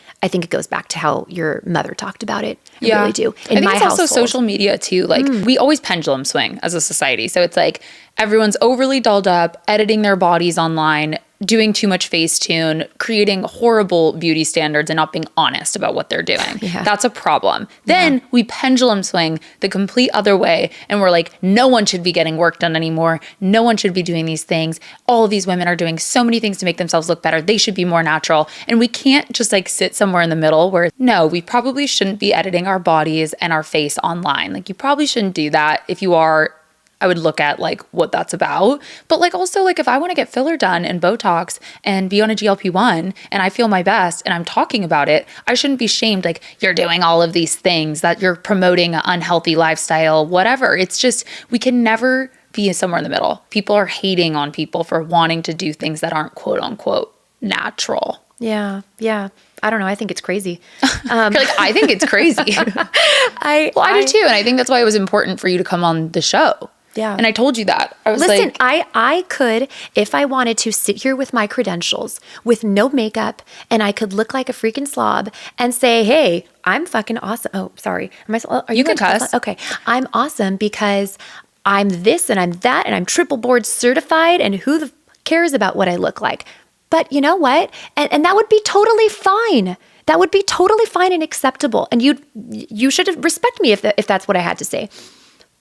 how your mother talked about it. I really do. I think it's also social media too. Like we always pendulum swing as a society. So it's like everyone's overly dolled up, editing their bodies online, doing too much Facetune, creating horrible beauty standards and not being honest about what they're doing. Yeah. That's a problem. Then we pendulum swing the complete other way and we're like, no one should be getting work done anymore. No one should be doing these things. All of these women are doing so many things to make themselves look better. They should be more natural. And we can't just like sit somewhere in the middle where, no, we probably shouldn't be editing our bodies and our face online. Like, you probably shouldn't do that. If you are, I would look at like what that's about. But like also like if I want to get filler done and Botox and be on a GLP-1 and I feel my best and I'm talking about it, I shouldn't be shamed like you're doing all of these things, that you're promoting an unhealthy lifestyle, whatever. It's just, we can never be somewhere in the middle. People are hating on people for wanting to do things that aren't quote unquote natural. Yeah. I don't know. I think it's crazy. I think it's crazy. I do too. And I think that's why it was important for you to come on the show. Yeah. And I told you that. I was Listen, like, I could, if I wanted to, sit here with my credentials, with no makeup, and I could look like a freaking slob and say, hey, I'm fucking awesome. Oh, sorry. Are you can cuss. Okay. I'm awesome because I'm this and I'm that and I'm triple board certified, and who the cares about what I look like? But you know what? And that would be totally fine. That would be totally fine and acceptable. And you should respect me if that's what I had to say.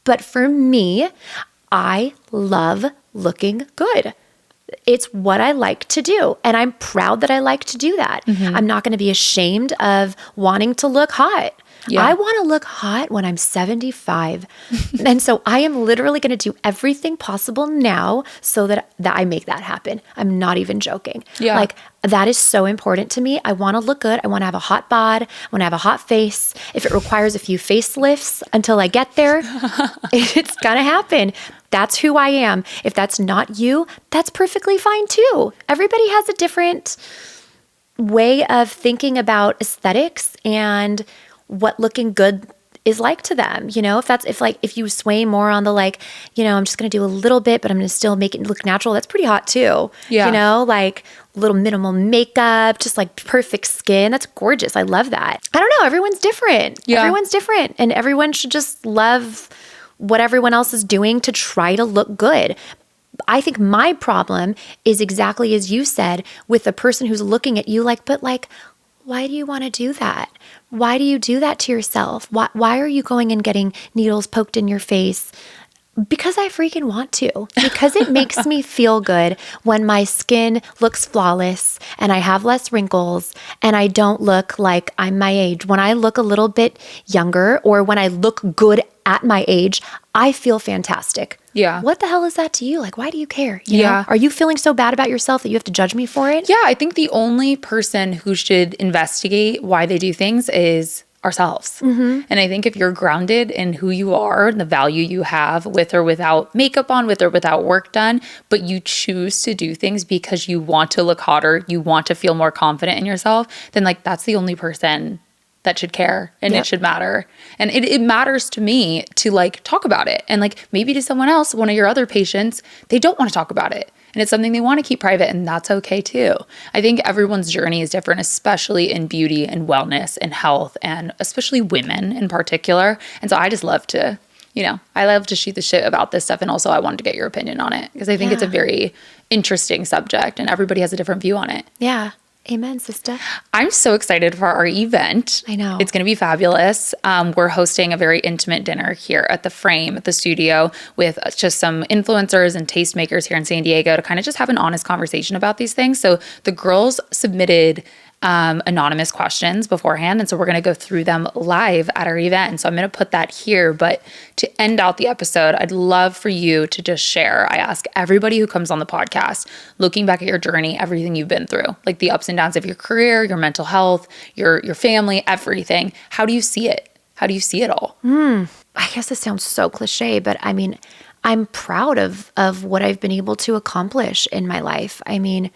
But for me, I love looking good. It's what I like to do. And I'm proud that I like to do that. Mm-hmm. I'm not going to be ashamed of wanting to look hot. Yeah. I want to look hot when I'm 75. And so I am literally going to do everything possible now so that I make that happen. I'm not even joking. Yeah. Like, that is so important to me. I want to look good. I want to have a hot bod. I want to have a hot face. If it requires a few facelifts until I get there, it's going to happen. That's who I am. If that's not you, that's perfectly fine too. Everybody has a different way of thinking about aesthetics and what looking good is like to them. You know, if you sway more on the like, you know, I'm just going to do a little bit, but I'm going to still make it look natural. That's pretty hot too. Yeah. You know, like little minimal makeup, just like perfect skin. That's gorgeous. I love that. I don't know. Everyone's different. Yeah. Everyone's different. And everyone should just love what everyone else is doing to try to look good. I think my problem is exactly as you said, with the person who's looking at you like, but like, why do you want to do that? Why do you do that to yourself? Why are you going and getting needles poked in your face? Because I freaking want to. Because it makes me feel good when my skin looks flawless and I have less wrinkles and I don't look like I'm my age. When I look a little bit younger or when I look good at my age, I feel fantastic. Yeah. What the hell is that to you? Like, why do you care? You Yeah. know? Are you feeling so bad about yourself that you have to judge me for it? Yeah, I think the only person who should investigate why they do things is ourselves. Mm-hmm. And I think if you're grounded in who you are and the value you have with or without makeup on, with or without work done, but you choose to do things because you want to look hotter, you want to feel more confident in yourself, then like that's the only person that should care and Yep. it should matter. And it matters to me to like talk about it. And like maybe to someone else, one of your other patients, they don't want to talk about it. And it's something they want to keep private, and that's okay too. I think everyone's journey is different, especially in beauty and wellness and health, and especially women in particular. And so I just love to, I love to shoot the shit about this stuff. And also I wanted to get your opinion on it because I think it's a very interesting subject and everybody has a different view on it. Yeah. Amen, sister. I'm so excited for our event. I know. It's going to be fabulous. We're hosting a very intimate dinner here at the Frame at the studio with just some influencers and tastemakers here in San Diego to kind of just have an honest conversation about these things. So the girls submitted anonymous questions beforehand. And so we're going to go through them live at our event. And so I'm going to put that here. But to end out the episode, I'd love for you to just share. I ask everybody who comes on the podcast, looking back at your journey, everything you've been through, like the ups and downs of your career, your mental health, your family, everything. How do you see it? How do you see it all? I guess this sounds so cliche, but I mean, I'm proud of what I've been able to accomplish in my life. I mean,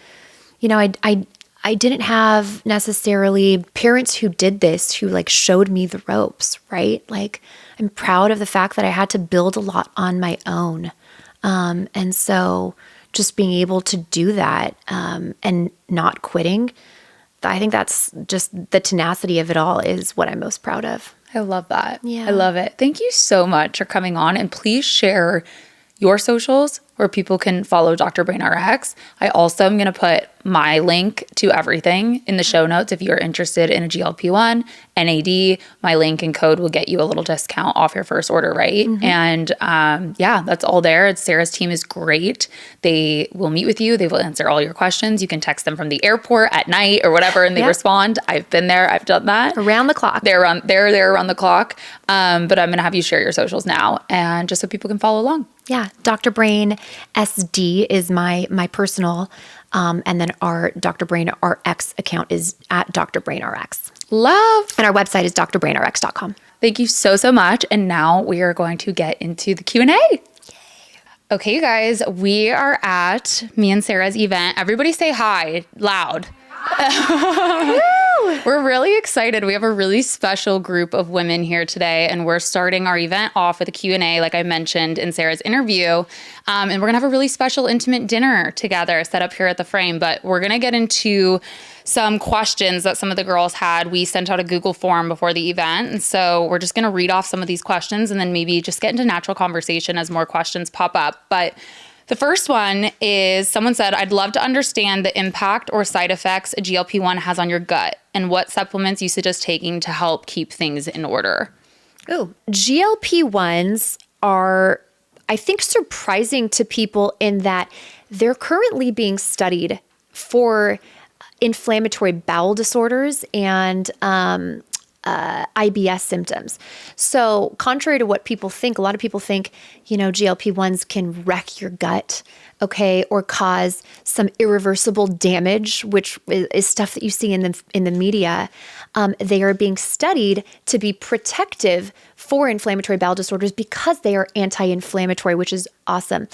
I didn't have necessarily parents who did this, who like showed me the ropes, right? Like I'm proud of the fact that I had to build a lot on my own. And so just being able to do that and not quitting, I think that's just the tenacity of it all is what I'm most proud of. I love that. Yeah. I love it. Thank you so much for coming on, and please share your socials, where people can follow Dr. Brain RX. I also am going to put my link to everything in the show notes. If you're interested in a GLP-1, NAD, my link and code will get you a little discount off your first order, right? And yeah, that's all there. Sarah's team is great. They will meet with you. They will answer all your questions. You can text them from the airport at night or whatever, and they respond. I've been there. I've done that. Around the clock. They're there around the clock. But I'm going to have you share your socials now, and just so people can follow along. Yeah. Dr. Brain SD is my personal, and then our Dr. Brain RX account is at Dr. Brain RX. Love. And our website is drbrainrx.com. Thank you so much. And now we are going to get into the Q&A. Yay. Okay, you guys, we are at me and Sarah's event. Everybody say hi loud. We're really excited. We have a really special group of women here today, and we're starting our event off with a Q&A, like I mentioned in Sarah's interview. And we're going to have a really special intimate dinner together set up here at the Frame. But we're going to get into some questions that some of the girls had. We sent out a Google form before the event. And so we're just going to read off some of these questions and then maybe just get into natural conversation as more questions pop up. But the first one is someone said, I'd love to understand the impact or side effects a GLP-1 has on your gut and what supplements you suggest taking to help keep things in order. Oh, GLP-1s are, I think, surprising to people in that they're currently being studied for inflammatory bowel disorders and IBS symptoms. So contrary to what people think, a lot of people think, GLP-1s can wreck your gut, okay, or cause some irreversible damage, which is stuff that you see in the media. They are being studied to be protective for inflammatory bowel disorders because they are anti-inflammatory, which is awesome.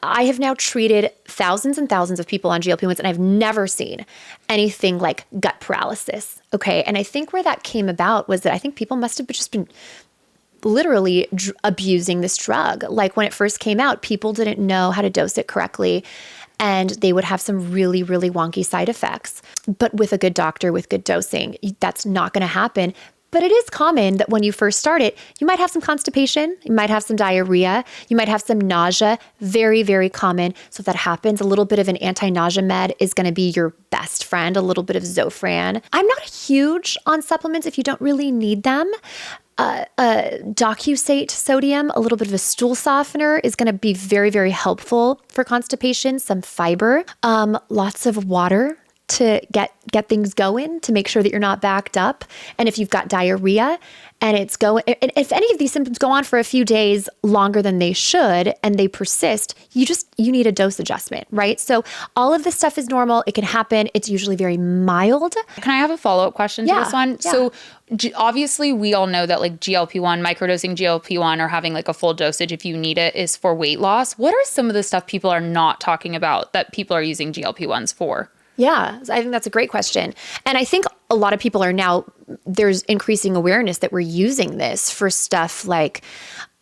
I have now treated thousands and thousands of people on GLP-1s, and I've never seen anything like gut paralysis. Okay. And I think where that came about was that I think people must have just been literally abusing this drug. Like when it first came out, people didn't know how to dose it correctly, and they would have some really, really wonky side effects. But with a good doctor, with good dosing, that's not going to happen. But it is common that when you first start it, you might have some constipation, you might have some diarrhea, you might have some nausea, very, very common. So if that happens, a little bit of an anti-nausea med is going to be your best friend, a little bit of Zofran. I'm not huge on supplements if you don't really need them. Docusate sodium, a little bit of a stool softener is going to be very, very helpful for constipation, some fiber, lots of water to get things going, to make sure that you're not backed up. And if you've got diarrhea and it's going, and if any of these symptoms go on for a few days longer than they should and they persist, you need a dose adjustment, right? So all of this stuff is normal. It can happen. It's usually very mild. Can I have a follow-up question to this one? Yeah. So obviously we all know that like GLP-1, microdosing GLP-1 or having like a full dosage if you need it is for weight loss. What are some of the stuff people are not talking about that people are using GLP-1s for? Yeah, I think that's a great question. And I think a lot of people are now, there's increasing awareness that we're using this for stuff like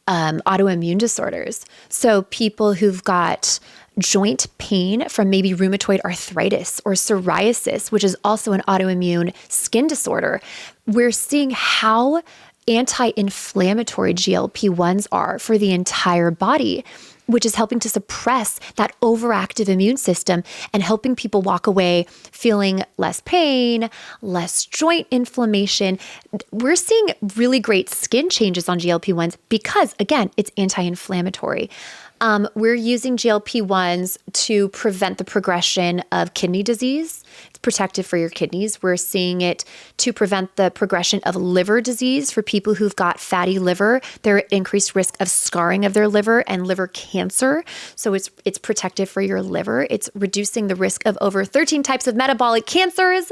autoimmune disorders. So people who've got joint pain from maybe rheumatoid arthritis or psoriasis, which is also an autoimmune skin disorder, we're seeing how anti-inflammatory GLP-1s are for the entire body, which is helping to suppress that overactive immune system and helping people walk away feeling less pain, less joint inflammation. We're seeing really great skin changes on GLP-1s because, again, it's anti-inflammatory. We're using GLP-1s to prevent the progression of kidney disease. It's protective for your kidneys. We're seeing it to prevent the progression of liver disease for people who've got fatty liver. They're at increased risk of scarring of their liver and liver cancer. So it's protective for your liver. It's reducing the risk of over 13 types of metabolic cancers,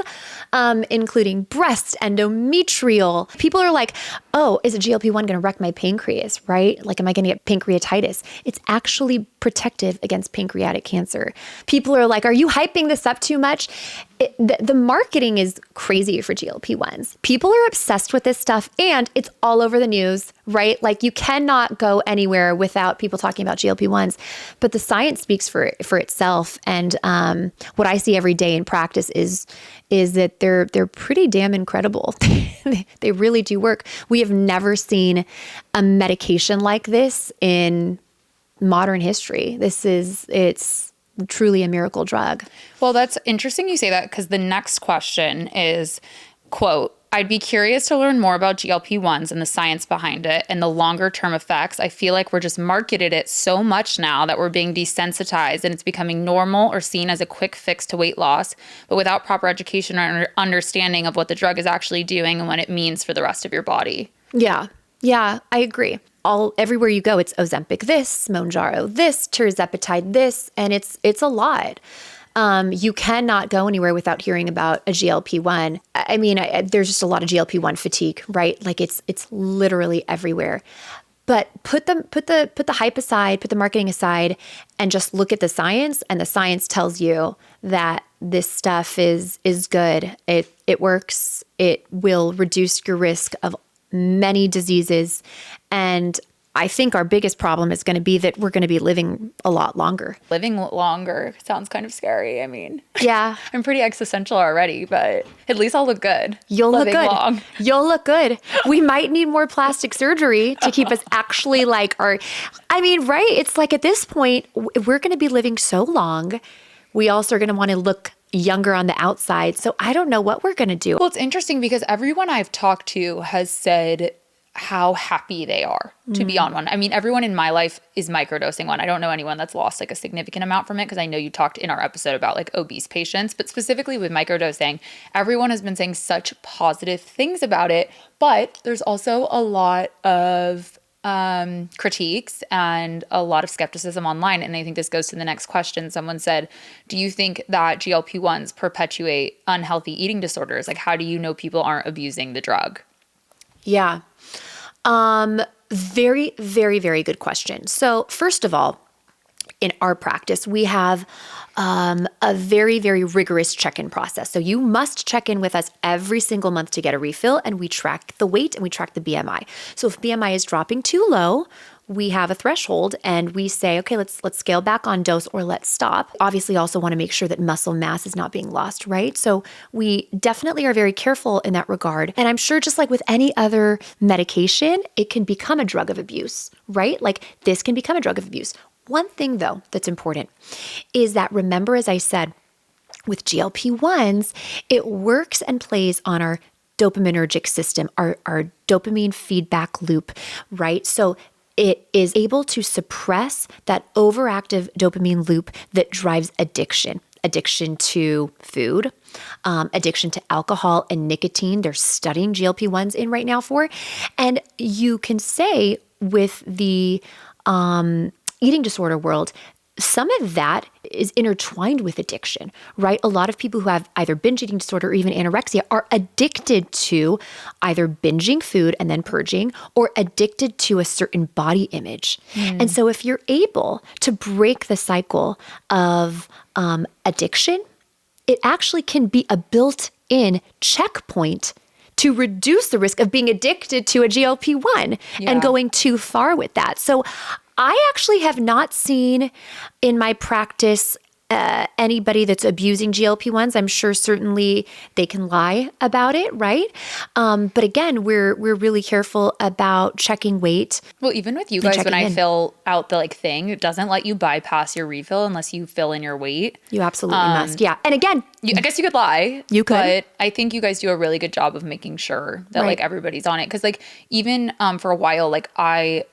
including breast, endometrial. People are like, oh, is a GLP-1 going to wreck my pancreas, right? Like, am I going to get pancreatitis? It's actually protective against pancreatic cancer. People are like, are you hyping this up too much? The marketing is crazy for GLP-1s. People are obsessed with this stuff and it's all over the news, right? Like you cannot go anywhere without people talking about GLP-1s, but the science speaks for itself. And what I see every day in practice is that they're pretty damn incredible. They really do work. We have never seen a medication like this in modern history. It's truly a miracle drug. Well, that's interesting you say that, because the next question is, quote, I'd be curious to learn more about GLP-1s and the science behind it and the longer term effects. I feel like we're just marketed it so much now that we're being desensitized and it's becoming normal or seen as a quick fix to weight loss, but without proper education or understanding of what the drug is actually doing and what it means for the rest of your body. Yeah. Yeah, I agree. Everywhere you go, it's Ozempic this, Mounjaro this, Tirzepatide this, and it's a lot. You cannot go anywhere without hearing about a GLP-1. I mean, there's just a lot of GLP-1 fatigue, right? Like it's literally everywhere. But put the hype aside, put the marketing aside, and just look at the science. And the science tells you that this stuff is good. It works. It will reduce your risk of many diseases. And I think our biggest problem is going to be that we're going to be living a lot longer. Living longer sounds kind of scary. I mean, yeah, I'm pretty existential already, but at least I'll look good. You'll look good. Long. You'll look good. We might need more plastic surgery to keep us actually right? It's like at this point, we're going to be living so long. We also are going to want to look younger on the outside. So I don't know what we're going to do. Well, it's interesting because everyone I've talked to has said how happy they are to be on one. I mean, everyone in my life is microdosing one. I don't know anyone that's lost like a significant amount from it, because I know you talked in our episode about like obese patients, but specifically with microdosing, everyone has been saying such positive things about it. But there's also a lot of critiques and a lot of skepticism online. And I think this goes to the next question. Someone said, do you think that GLP-1s perpetuate unhealthy eating disorders? Like, how do you know people aren't abusing the drug? Yeah. Very, very, very good question. So first of all, in our practice, we have a very, very rigorous check-in process. So you must check in with us every single month to get a refill, and we track the weight and we track the BMI. So if BMI is dropping too low, we have a threshold and we say, okay, let's scale back on dose or let's stop. Obviously, also want to make sure that muscle mass is not being lost, right? So we definitely are very careful in that regard. And I'm sure just like with any other medication, it can become a drug of abuse, right? Like this can become a drug of abuse. One thing though that's important is that, remember, as I said, with GLP-1s, it works and plays on our dopaminergic system, our dopamine feedback loop, right? So it is able to suppress that overactive dopamine loop that drives addiction to food, addiction to alcohol and nicotine. They're studying GLP-1s in right now for. And you can say with the eating disorder world, some of that is intertwined with addiction, right? A lot of people who have either binge eating disorder or even anorexia are addicted to either binging food and then purging, or addicted to a certain body image. And so if you're able to break the cycle of addiction, it actually can be a built-in checkpoint to reduce the risk of being addicted to a GLP-1 and going too far with that. So I actually have not seen in my practice anybody that's abusing GLP-1s. I'm sure certainly they can lie about it, right? But again, we're really careful about checking weight. Well, even with you guys, when I fill out the like thing, it doesn't let you bypass your refill unless you fill in your weight. You absolutely must. Yeah. And again, I guess you could lie. You could. But I think you guys do a really good job of making sure that like everybody's on it. Because like even for a while, like I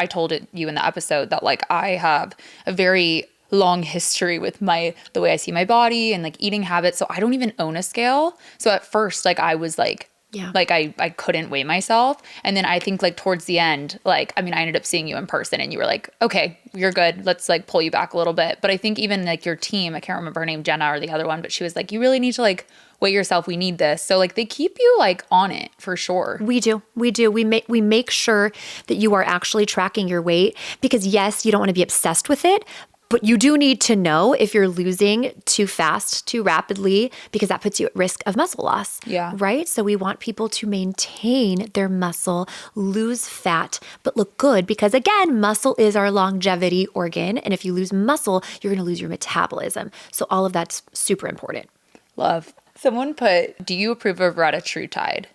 told you in the episode that like I have a very long history with the way I see my body and like eating habits. So I don't even own a scale. So at first, like I was like, like I couldn't weigh myself. And then I think like towards the end, like, I mean, I ended up seeing you in person and you were like, okay, you're good. Let's like pull you back a little bit. But I think even like your team, I can't remember her name, Jenna or the other one, but she was like, you really need to like weigh yourself. We need this. So like they keep you like on it for sure. We do. We make sure that you are actually tracking your weight, because yes, you don't want to be obsessed with it, but you do need to know if you're losing too fast, too rapidly, because that puts you at risk of muscle loss. Yeah. Right? So we want people to maintain their muscle, lose fat, but look good, because again, muscle is our longevity organ. And if you lose muscle, you're going to lose your metabolism. So all of that's super important. Love. Someone put, do you approve of retatrutide?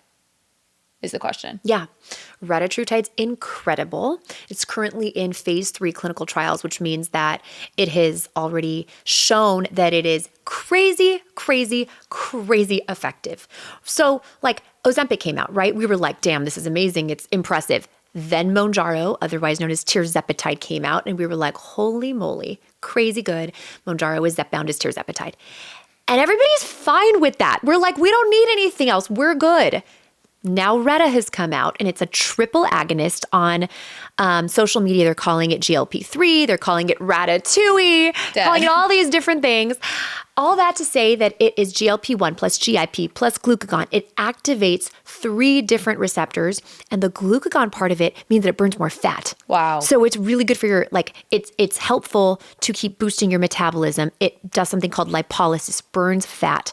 is the question. Yeah. Retatrutide's incredible. It's currently in phase 3 clinical trials, which means that it has already shown that it is crazy, crazy, crazy effective. So like Ozempic came out, right? We were like, damn, this is amazing. It's impressive. Then Mounjaro, otherwise known as Tirzepatide, came out, and we were like, holy moly, crazy good. Mounjaro is Zepbound as Tirzepatide. And everybody's fine with that. We're like, we don't need anything else. We're good. Now Reta has come out, and it's a triple agonist on social media. They're calling it GLP-3. They're calling it Ratatouille, calling it all these different things. All that to say that it is GLP-1 plus GIP plus glucagon. It activates 3 different receptors, and the glucagon part of it means that it burns more fat. Wow. So it's really good for your, like, it's helpful to keep boosting your metabolism. It does something called lipolysis, burns fat.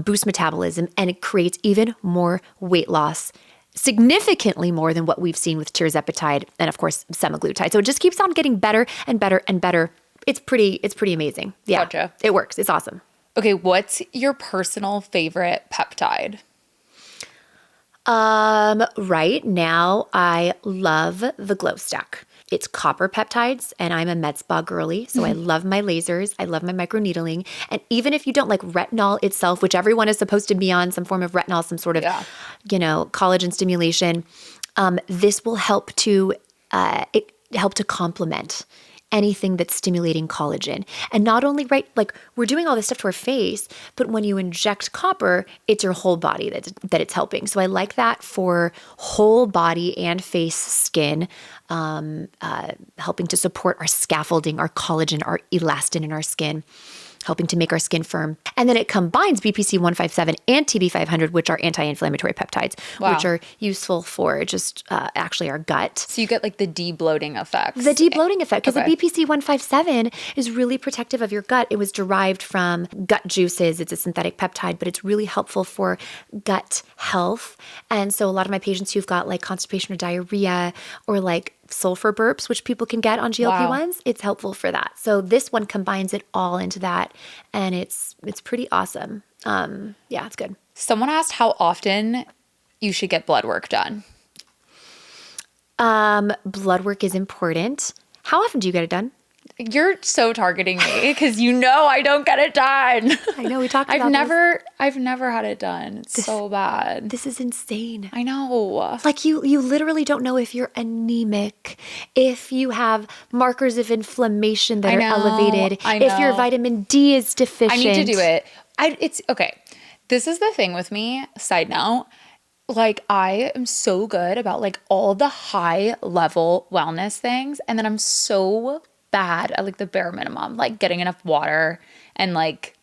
Boosts metabolism, and it creates even more weight loss, significantly more than what we've seen with tirzepatide and, of course, semaglutide. So it just keeps on getting better and better and better. It's pretty amazing. Yeah, Gotcha. It works. It's awesome. Okay, what's your personal favorite peptide? Right now, I love the Glow Stack. It's copper peptides, and I'm a med spa girly, so I love my lasers. I love my microneedling. And even if you don't like retinol itself, which everyone is supposed to be on some form of retinol, some sort of, collagen stimulation, this will help to complement anything that's stimulating collagen. And not only, right, like we're doing all this stuff to our face, but when you inject copper, it's your whole body that it's helping. So I like that for whole body and face skin, helping to support our scaffolding, our collagen, our elastin in our skin, helping to make our skin firm. And then it combines BPC 157 and TB 500, which are anti-inflammatory peptides, which are useful for just actually our gut. So you get like the de-bloating effect. The de-bloating effect, because the BPC 157 is really protective of your gut. It was derived from gut juices. It's a synthetic peptide, but it's really helpful for gut health. And so a lot of my patients who've got like constipation or diarrhea or like sulfur burps, which people can get on GLP-1s, it's helpful for that. So this one combines it all into that, and it's pretty awesome. It's good. Someone asked how often you should get blood work done. Blood work is important. How often do you get it done? You're so targeting me because you know I don't get it done. I know, we talked about this. I've never had it done. It's so bad. This is insane. I know. Like you literally don't know if you're anemic, if you have markers of inflammation that are elevated, if your vitamin D is deficient. I need to do it. It's okay. This is the thing with me, side note. Like I am so good about like all the high level wellness things, and then I'm so bad at like the bare minimum, like getting enough water and like,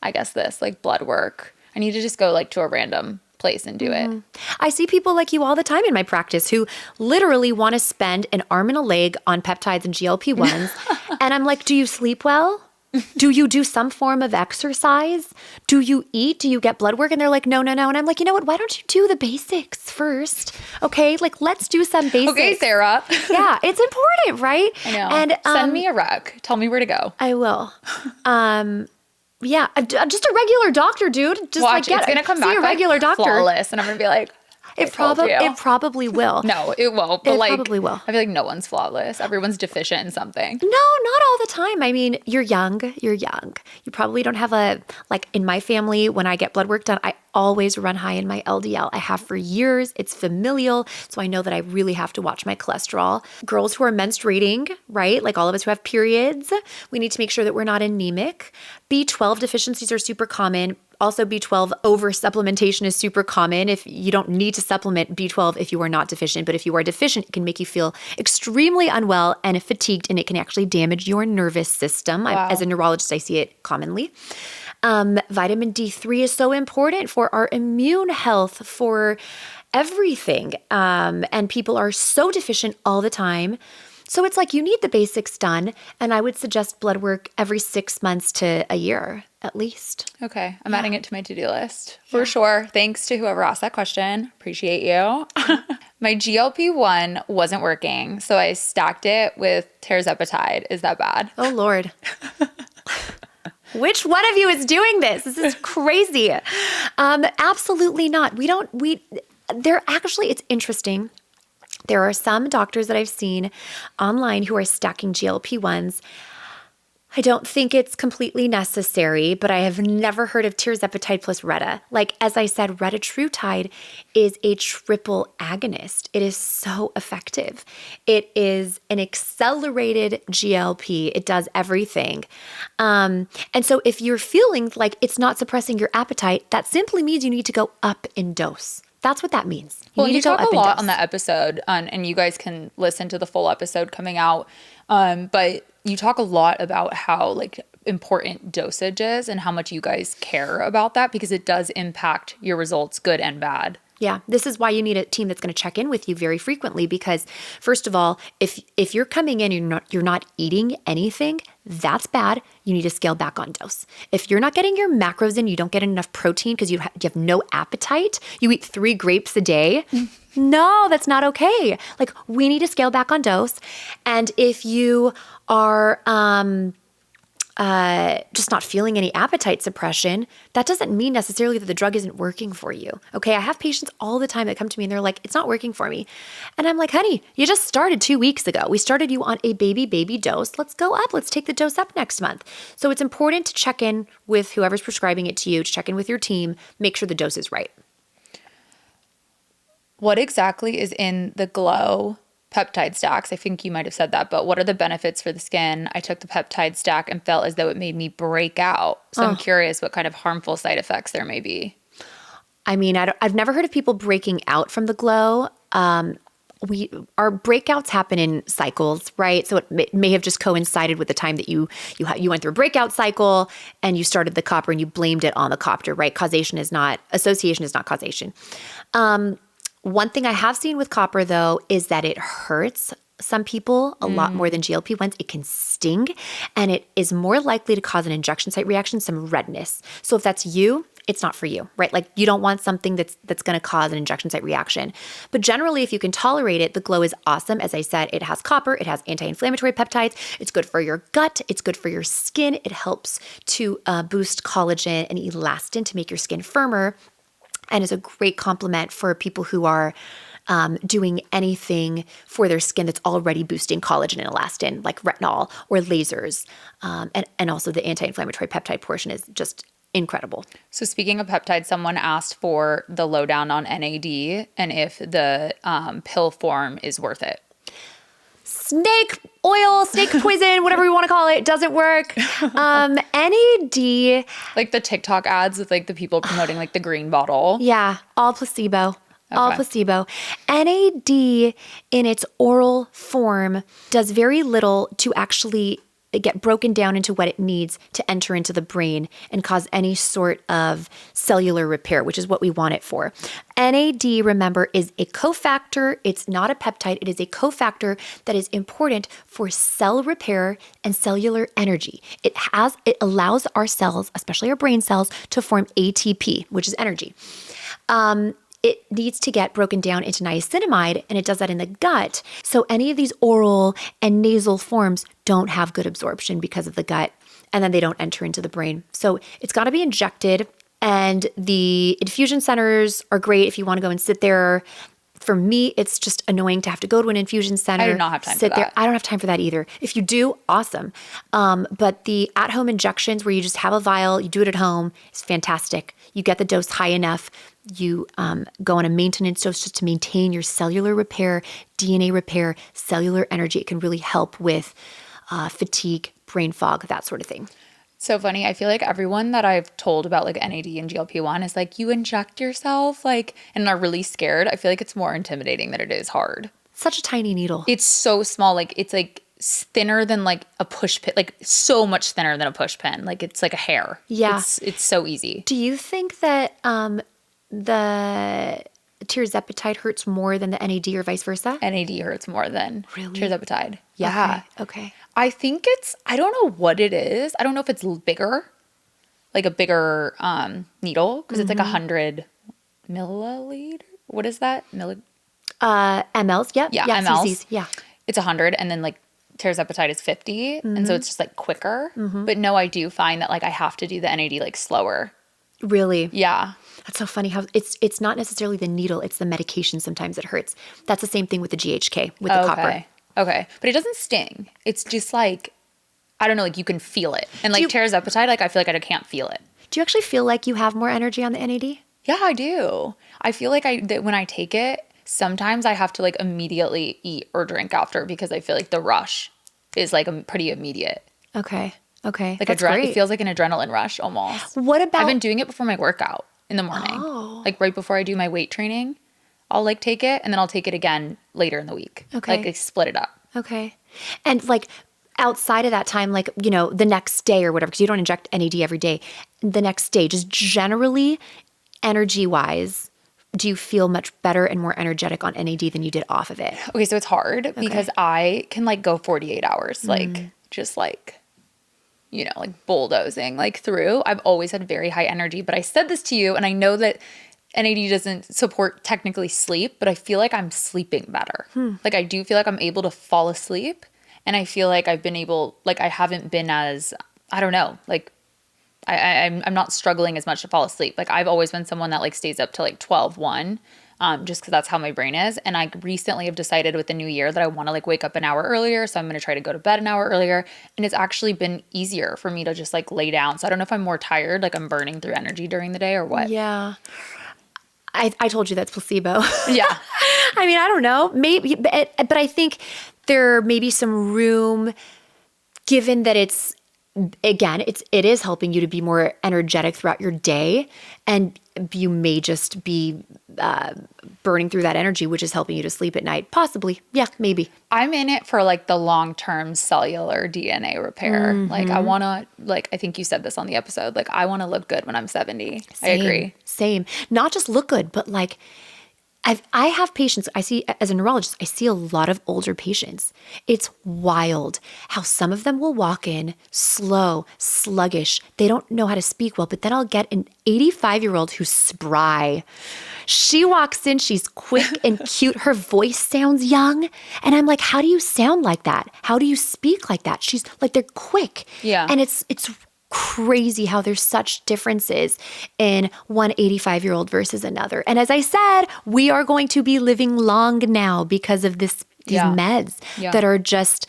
I guess this, like blood work. I need to just go like to a random place and do it. I see people like you all the time in my practice who literally want to spend an arm and a leg on peptides and GLP-1s. And I'm like, do you sleep well? Do you do some form of exercise? Do you eat? Do you get blood work? And they're like, no. And I'm like, you know what? Why don't you do the basics first? Okay, like let's do some basics. Okay, Sarah. Yeah, it's important, right? I know. And send me a rec. Tell me where to go. I will. Yeah, just a regular doctor, dude. Just watch, like it's gonna come back a regular doctor. Flawless, and I'm gonna be like, it probably will. No, it won't. But it like, probably will. I feel like no one's flawless. Everyone's deficient in something. No, not all the time. I mean, you're young. You probably don't have like in my family, when I get blood work done, I always run high in my LDL. I have for years. It's familial. So I know that I really have to watch my cholesterol. Girls who are menstruating, right? Like all of us who have periods, we need to make sure that we're not anemic. B12 deficiencies are super common. Also, B12 over supplementation is super common. If you don't need to supplement B12 if you are not deficient, but if you are deficient, it can make you feel extremely unwell and fatigued, and it can actually damage your nervous system. Wow. As a neurologist, I see it commonly. Vitamin D3 is so important for our immune health, for everything. And people are so deficient all the time. So it's like you need the basics done. And I would suggest blood work every 6 months to a year, at least. Okay. I'm adding it to my to-do list for sure. Thanks to whoever asked that question. Appreciate you. My GLP-1 wasn't working, so I stacked it with tirzepatide. Is that bad? Oh, Lord. Which one of you is doing this? This is crazy. Absolutely not. It's interesting. There are some doctors that I've seen online who are stacking GLP-1s. I don't think it's completely necessary, but I have never heard of tirzepatide plus Retta. Like, as I said, retatrutide is a triple agonist. It is so effective. It is an accelerated GLP. It does everything. And so if you're feeling like it's not suppressing your appetite, that simply means you need to go up in dose. That's what that means. You talk a lot on that episode, and you guys can listen to the full episode coming out. But you talk a lot about how like important dosage is and how much you guys care about that because it does impact your results, good and bad. Yeah, this is why you need a team that's going to check in with you very frequently because first of all, if you're coming in and you're not eating anything, that's bad. You need to scale back on dose. If you're not getting your macros in, you don't get enough protein because you have no appetite, you eat 3 grapes a day. No, that's not okay. Like we need to scale back on dose. And if you are just not feeling any appetite suppression, that doesn't mean necessarily that the drug isn't working for you. Okay, I have patients all the time that come to me and they're like, it's not working for me. And I'm like, honey, you just started 2 weeks ago. We started you on a baby dose. Let's go up. Let's take the dose up next month. So it's important to check in with whoever's prescribing it to you, to check in with your team, make sure the dose is right. What exactly is in the Glow peptide stacks? I think you might have said that, but what are the benefits for the skin? I took the peptide stack and felt as though it made me break out. So I'm curious what kind of harmful side effects there may be. I mean, I've never heard of people breaking out from the Glow. Our breakouts happen in cycles, right? So it may have just coincided with the time that you went through a breakout cycle and you started the copper and you blamed it on the copter, right? Association is not causation. One thing I have seen with copper, though, is that it hurts some people a lot more than GLP-1s. It can sting, and it is more likely to cause an injection site reaction, some redness. So if that's you, it's not for you, right? Like you don't want something that's going to cause an injection site reaction. But generally, if you can tolerate it, the Glow is awesome. As I said, it has copper, it has anti-inflammatory peptides. It's good for your gut. It's good for your skin. It helps to boost collagen and elastin to make your skin firmer. And is a great complement for people who are doing anything for their skin that's already boosting collagen and elastin, like retinol or lasers. And also the anti-inflammatory peptide portion is just incredible. So speaking of peptides, someone asked for the lowdown on NAD and if the pill form is worth it. Snake oil, snake poison, whatever you want to call it, doesn't work. NAD. Like the TikTok ads with like the people promoting like the green bottle. Yeah, all placebo. Okay. All placebo. NAD in its oral form does very little to actually get broken down into what it needs to enter into the brain and cause any sort of cellular repair, which is what we want it for. NAD, remember, is a cofactor. It's not a peptide. It is a cofactor that is important for cell repair and cellular energy. It allows our cells, especially our brain cells, to form ATP, which is energy. It needs to get broken down into niacinamide, and it does that in the gut. So any of these oral and nasal forms don't have good absorption because of the gut, and then they don't enter into the brain. So it's got to be injected, and the infusion centers are great if you want to go and sit there. For me, it's just annoying to have to go to an infusion center. I do not have time for that. I don't have time for that either. If you do, awesome. But the at-home injections where you just have a vial, you do it at home, is fantastic. You get the dose high enough. You go on a maintenance dose just to maintain your cellular repair, DNA repair, cellular energy. It can really help with fatigue, brain fog, that sort of thing. So funny. I feel like everyone that I've told about like NAD and GLP-1 is like, you inject yourself, like, and are really scared. I feel like it's more intimidating than it is hard. Such a tiny needle. It's so small. Like it's like thinner than like a push pin, like so much thinner than a push pin. Like it's like a hair. Yeah. It's so easy. Do you think that the tirzepatide hurts more than the NAD or vice versa? NAD hurts more than Really? tirzepatide. Yeah. Okay. I think I don't know what it is. I don't know if it's bigger, like a bigger needle, because it's like 100 milliliter. What is that? mLs, yep. Yeah, mLs. cc's, yeah. It's 100, and then like tirzepatide is 50, and so it's just like quicker. But no, I do find that like I have to do the NAD like slower. Really? Yeah. That's so funny how it's not necessarily the needle, it's the medication sometimes that hurts. That's the same thing with the GHK, with the copper. Okay. But it doesn't sting. It's just like, I don't know, like you can feel it. And like you- tirzepatide, like I feel like I can't feel it. Do you actually feel like you have more energy on the NAD? Yeah, I do. I feel like that when I take it, sometimes I have to like immediately eat or drink after because I feel like the rush is like pretty immediate. Okay. Okay. Like That's it great. feels like an adrenaline rush almost. What about I've been doing it before my workout in the morning. Like right before I do my weight training, I'll like take it and then I'll take it again later in the week. Okay. Like I split it up. Okay. And like outside of that time, like, you know, the next day or whatever, because you don't inject NAD every day, the next day, just generally energy wise, do you feel much better and more energetic on NAD than you did off of it? Okay, so it's hard because I can like go 48 hours, like just like, you know, like bulldozing like through. I've always had very high energy, but I said this to you and I know that NAD doesn't support technically sleep, but I feel like I'm sleeping better. Like I do feel like I'm able to fall asleep and I feel like I've been able, like I haven't been as, I don't know, like I'm not struggling as much to fall asleep. Like I've always been someone that like stays up to like 12, 1, just because that's how my brain is. And I recently have decided with the new year that I want to like wake up an hour earlier. So I'm going to try to go to bed an hour earlier. And it's actually been easier for me to just like lay down. So I don't know if I'm more tired, like I'm burning through energy during the day or what. Yeah. I told you that's placebo. Yeah. I mean, I don't know. Maybe, but I think there may be some room given that it's, again, it is helping you to be more energetic throughout your day, and you may just be burning through that energy, which is helping you to sleep at night. Possibly. Yeah, maybe. I'm in it for like the long-term cellular DNA repair. Like I want to, like, I think you said this on the episode, like I want to look good when I'm 70. I agree. Same. Not just look good, but like I have patients, I see as a neurologist, I see a lot of older patients. It's wild how some of them will walk in slow, sluggish. They don't know how to speak well, but then I'll get an 85-year-old who's spry. She walks in, she's quick and cute. Her voice sounds young. And I'm like, how do you sound like that? How do you speak like that? She's like, they're quick. Yeah. And it's crazy how there's such differences in one 85-year-old versus another. And as I said, we are going to be living long now because of these meds that are just,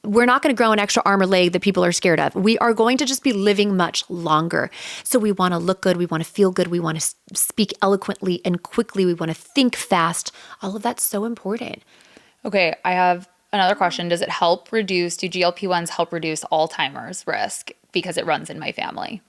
we're not going to grow an extra arm or leg that people are scared of. We are going to just be living much longer. So we want to look good. We want to feel good. We want to speak eloquently and quickly. We want to think fast. All of that's so important. Okay, I have another question. Do GLP-1s help reduce Alzheimer's risk because it runs in my family?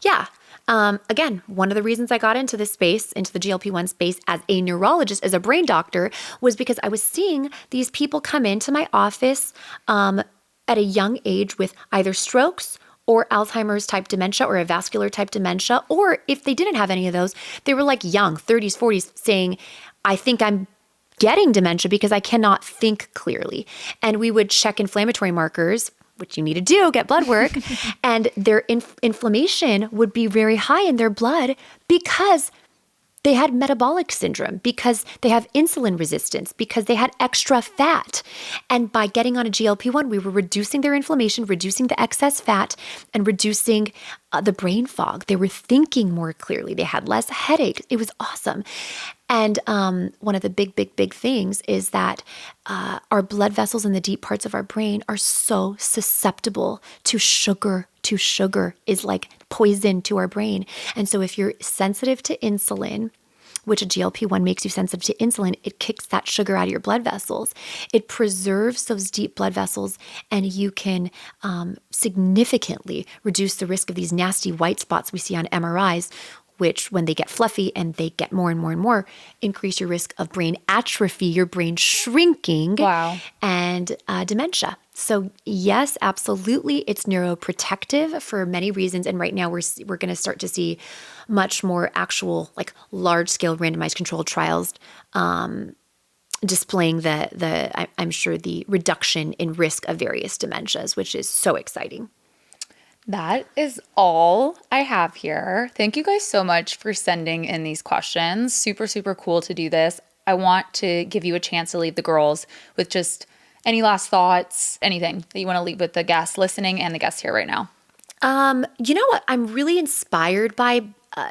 Yeah. Again, one of the reasons I got into this space, into the GLP-1 space as a neurologist, as a brain doctor, was because I was seeing these people come into my office at a young age with either strokes or Alzheimer's type dementia or a vascular type dementia, or if they didn't have any of those, they were like young, 30s, 40s, saying, I think I'm getting dementia because I cannot think clearly. And we would check inflammatory markers, which you need to do, get blood work, and their inflammation would be very high in their blood because they had metabolic syndrome, because they have insulin resistance, because they had extra fat. And by getting on a GLP-1, we were reducing their inflammation, reducing the excess fat, and reducing the brain fog. They were thinking more clearly. They had less headache. It was awesome. And one of the big things is that our blood vessels in the deep parts of our brain are so susceptible to sugar. Sugar is like poison to our brain. And so if you're sensitive to insulin, which a GLP-1 makes you sensitive to insulin, it kicks that sugar out of your blood vessels. It preserves those deep blood vessels, and you can significantly reduce the risk of these nasty white spots we see on MRIs, which when they get fluffy and they get more and more and more, increase your risk of brain atrophy, your brain shrinking, and dementia. So yes, absolutely, it's neuroprotective for many reasons. And right now we're going to start to see much more actual, like large-scale randomized controlled trials displaying I'm sure the reduction in risk of various dementias, which is so exciting. That is all I have here. Thank you guys so much for sending in these questions. Super, super cool to do this. I want to give you a chance to leave the girls with just any last thoughts, anything that you want to leave with the guests listening and the guests here right now. You know what? I'm really inspired by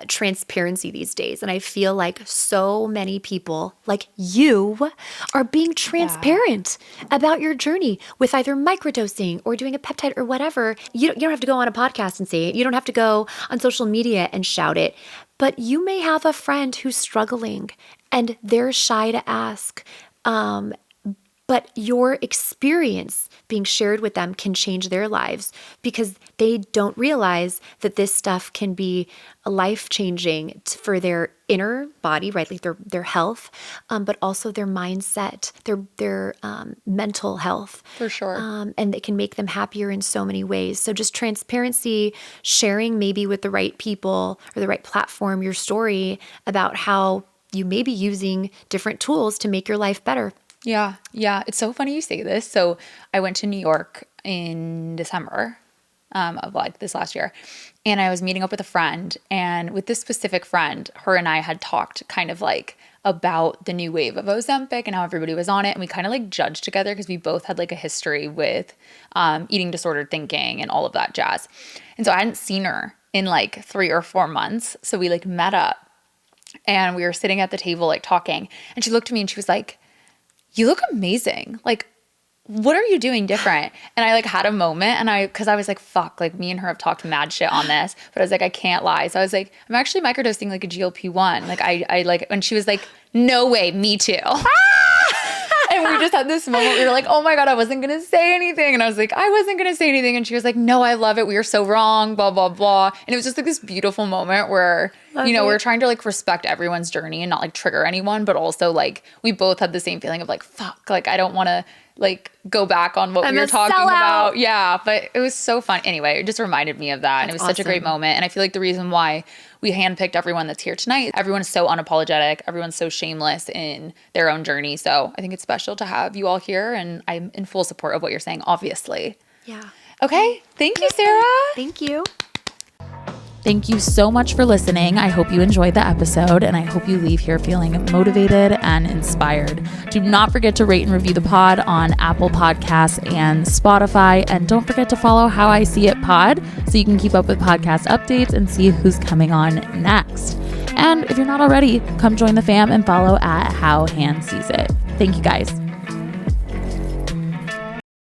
transparency these days. And I feel like so many people like you are being transparent about your journey with either microdosing or doing a peptide or whatever. You don't have to go on a podcast and say it. You don't have to go on social media and shout it. But you may have a friend who's struggling and they're shy to ask. But your experience being shared with them can change their lives because they don't realize that this stuff can be life-changing for their inner body, right? Like their health, but also their mindset, their mental health. For sure. And it can make them happier in so many ways. So just transparency, sharing maybe with the right people or the right platform, your story about how you may be using different tools to make your life better. Yeah. It's so funny you say this. So I went to New York in December of like this last year, and I was meeting up with a friend, and with this specific friend, her and I had talked kind of like about the new wave of Ozempic and how everybody was on it. And we kind of like judged together because we both had like a history with eating disordered thinking and all of that jazz. And so I hadn't seen her in like 3 or 4 months. So we like met up and we were sitting at the table like talking, and she looked at me and she was like, "You look amazing. Like, what are you doing different?" And I like had a moment, and cause I was like, fuck, like me and her have talked mad shit on this, but I was like, I can't lie. So I was like, I'm actually microdosing like a GLP-1. Like I like, and she was like, no way, me too. And we just had this moment. We were like, oh my God, I wasn't going to say anything. And I was like, I wasn't going to say anything. And she was like, no, I love it. We are so wrong, blah, blah, blah. And it was just like this beautiful moment where, we're trying to like respect everyone's journey and not like trigger anyone, but also like we both had the same feeling of like, fuck, like I don't want to like go back on what we were talking about. Yeah. But it was so fun. Anyway, it just reminded me of that. And it was such a great moment. And I feel like the reason why we handpicked everyone that's here tonight, everyone's so unapologetic. Everyone's so shameless in their own journey. So I think it's special to have you all here. And I'm in full support of what you're saying, obviously. Yeah. Okay. Thank you, Sarah. Thank you. Thank you so much for listening. I hope you enjoyed the episode, and I hope you leave here feeling motivated and inspired. Do not forget to rate and review the pod on Apple Podcasts and Spotify. And don't forget to follow How I See It Pod so you can keep up with podcast updates and see who's coming on next. And if you're not already, come join the fam and follow at How Han Sees It. Thank you guys.